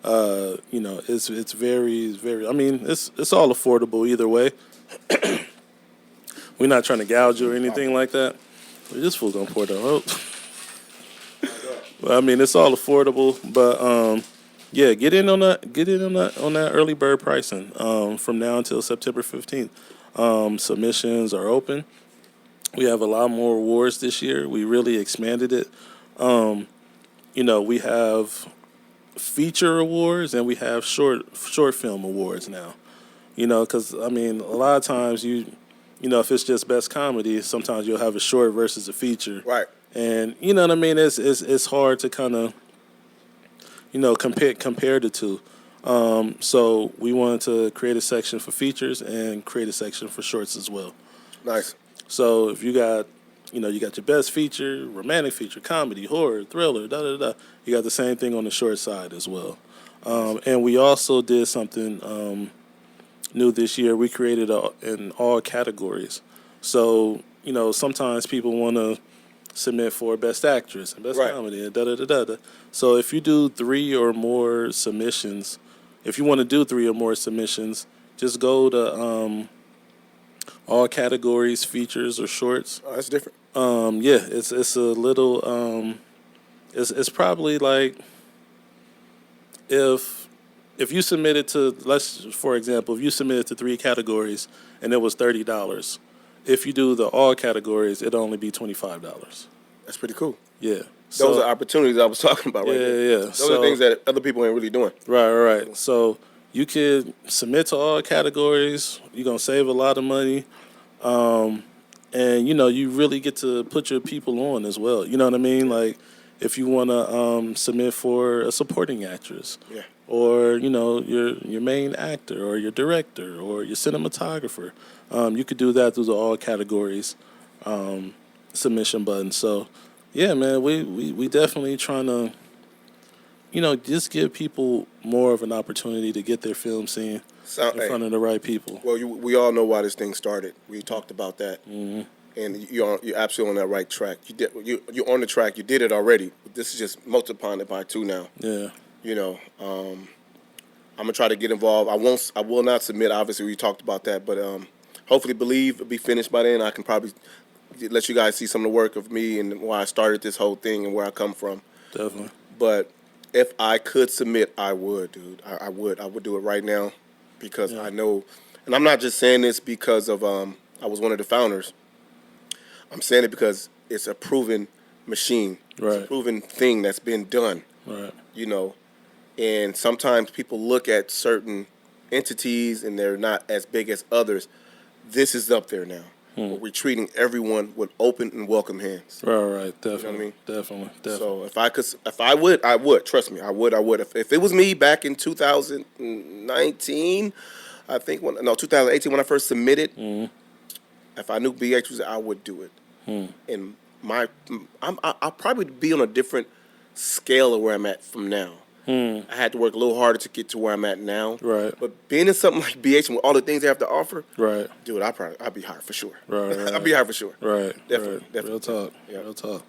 it's very. I mean, it's all affordable either way. We're not trying to gouge you or anything like that. This fool's gonna pour the hope. Well, I mean, it's all affordable, but get in on that early bird pricing from now until September 15th. Submissions are open. We have a lot more awards this year. We really expanded it. We have feature awards and we have short film awards now. Because I mean, a lot of times if it's just best comedy, sometimes you'll have a short versus a feature. Right. And you know what I mean? It's hard to kind of compare the two. So we wanted to create a section for features and create a section for shorts as well. Nice. So if you got you got your best feature, romantic feature, comedy, horror, thriller, you got the same thing on the short side as well. And we also did something new this year. We created in all categories. So sometimes people want to submit for best actress and best comedy and So if you do 3 or more submissions, if you want to do 3 or more submissions, just go to all categories, features or shorts. Oh, that's different. It's a little it's probably like if you submitted to, for example, if you submitted to 3 categories and it was $30, if you do the all categories, it'd only be $25. That's pretty cool. Yeah. Those are opportunities I was talking about right there. Yeah. Those are things that other people ain't really doing. Right. So you could submit to all categories. You're going to save a lot of money. And, you really get to put your people on as well. You know what I mean? Like, if you want to submit for a supporting actress. Yeah. Or, your main actor or your director or your cinematographer. You could do that through the all categories submission button. So, yeah, man, we definitely trying to, just give people more of an opportunity to get their film seen in front of the right people. Well, we all know why this thing started. We talked about that. Mm-hmm. And you're absolutely on that right track. You're on the track. You did it already. This is just multiplying it by 2 now. Yeah. I'm gonna try to get involved. I will not submit. Obviously, we talked about that, but hopefully, Believe will be finished by then. I can probably let you guys see some of the work of me and why I started this whole thing and where I come from. Definitely. But if I could submit, I would, dude. I would do it right now because I know, and I'm not just saying this because of I was one of the founders. I'm saying it because it's a proven machine. Right. It's a proven thing that's been done. Right. You know, and sometimes people look at certain entities and they're not as big as others. This is up there now. But we're treating everyone with open and welcome hands. Right. Definitely. You know what I mean? Definitely. So if I would. Trust me, I would. If it was me back in 2019, I think 2018 when I first submitted, if I knew BH was, I would do it. And I'll probably be on a different scale of where I'm at from now. I had to work a little harder to get to where I'm at now. Right. But being in something like BH with all the things they have to offer, Right. dude, I'd be hired for sure. Right. I'd be hired for sure. Right. Definitely. Real talk. Yeah. Real talk.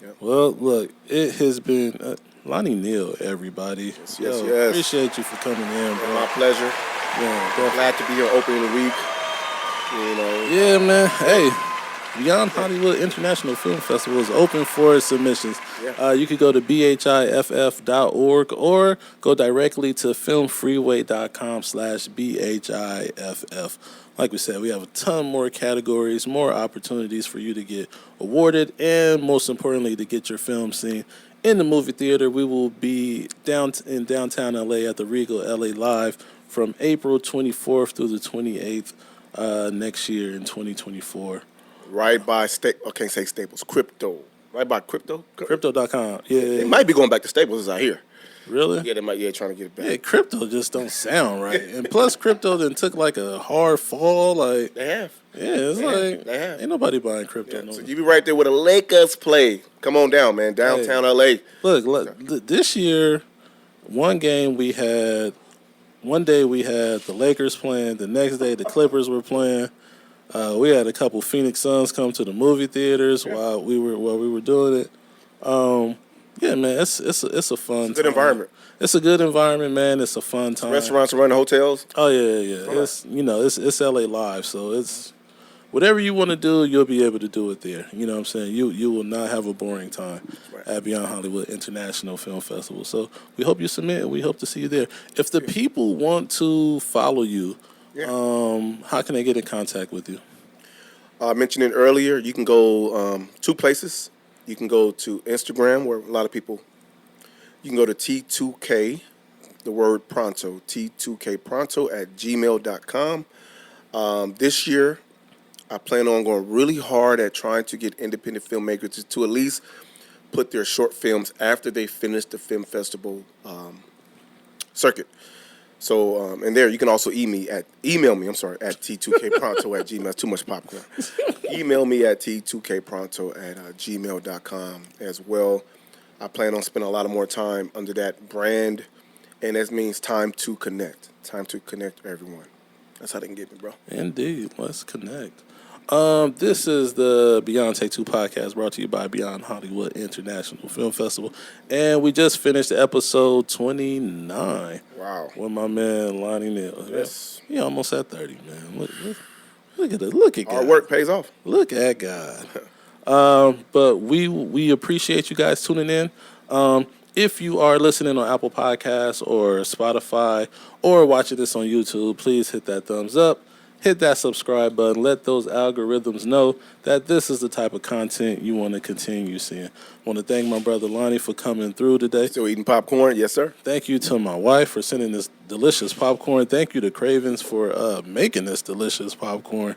Yeah. Well, look, it has been Lonnie Neal, everybody. Yes. Appreciate you for coming in, bro. My pleasure. Yeah, definitely. Glad to be here opening the week. You know. Yeah, man. Hey, Beyond Hollywood International Film Festival is open for submissions. Yeah. You could go to bhiff.org or go directly to filmfreeway.com/bhiff. Like we said, we have a ton more categories, more opportunities for you to get awarded, and most importantly, to get your film seen in the movie theater. We will be in downtown LA at the Regal LA Live from April 24th through the 28th next year in 2024. Right by can't say Staples. Crypto. Right by Crypto. Crypto.com. Yeah. They might be going back to Staples as I hear. Really? Yeah, they might. Yeah, trying to get it back. Yeah, crypto just don't sound right. And plus, crypto then took like a hard fall. Like, They have. yeah, it's They have. ain't nobody buying crypto. Yeah, no so more. you be right there with a Lakers play. Come on down, man. Downtown LA. Look, this year, one day we had the Lakers playing. The next day, the Clippers were playing. We had a couple Phoenix Suns come to the movie theaters while we were doing it. Yeah, man, it's a fun. It's a good environment. It's a good environment, man. It's a fun time. Restaurants are running hotels. Oh yeah. It's it's LA Live, so it's whatever you want to do, you'll be able to do it there. You know what I'm saying? You will not have a boring time at Beyond Hollywood International Film Festival. So we hope you submit, and we hope to see you there. If the people want to follow you, how can they get in contact with you? I mentioned it earlier. You can go two places. You can go to Instagram, where a lot of people. You can go to T2K, the word pronto, T2K pronto at gmail.com. This year, I plan on going really hard at trying to get independent filmmakers to at least put their short films after they finish the film festival circuit. So, and there you can also email me at t2kpronto@gmail. That's too much popcorn. Email me at t2kpronto@gmail.com as well. I plan on spending a lot of more time under that brand, and that means time to connect everyone. That's how they can get me, bro. Indeed. Let's connect. This is the Beyond Take Two podcast brought to you by Beyond Hollywood International Film Festival. And we just finished episode 29. Wow. With my man Lonnie Neal. Yes. He almost at 30, man. Look at it. Look at God. Our work pays off. Look at God. But we appreciate you guys tuning in. If you are listening on Apple Podcasts or Spotify or watching this on YouTube, please hit that thumbs up. Hit that subscribe button. Let those algorithms know that this is the type of content you want to continue seeing. I want to thank my brother Lonnie for coming through today. Still eating popcorn? Yes, sir. Thank you to my wife for sending this delicious popcorn. Thank you to Cravens for making this delicious popcorn.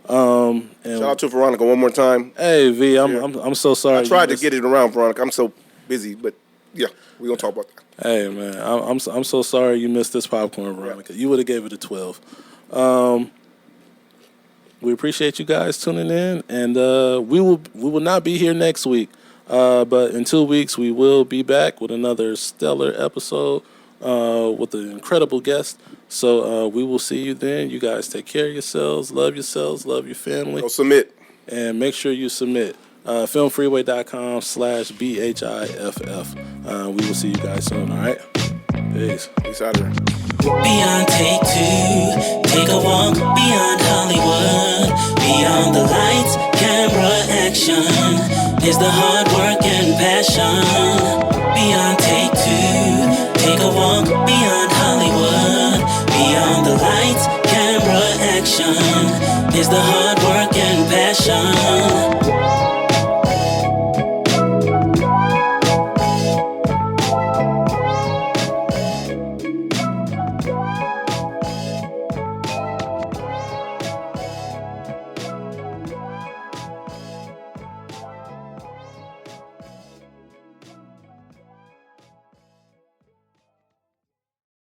And shout out to Veronica one more time. Hey V, I'm so sorry. I tried to get it around, Veronica. I'm so busy, but yeah, we gonna talk about that. Hey man, I'm so sorry you missed this popcorn, Veronica. You would have gave it a 12. We appreciate you guys tuning in, and we will not be here next week, but in 2 weeks we will be back with another stellar episode with an incredible guest. So we will see you then. You guys take care of yourselves, love your family. Go submit. And make sure you submit. filmfreeway.com/BHIFF. We will see you guys soon, all right? Peace. Peace out here. Beyond Take Two, take a walk beyond Hollywood, beyond the lights, camera, the hard work and passion. Beyond take two, take a walk beyond Hollywood. Beyond the lights, camera, action is the hard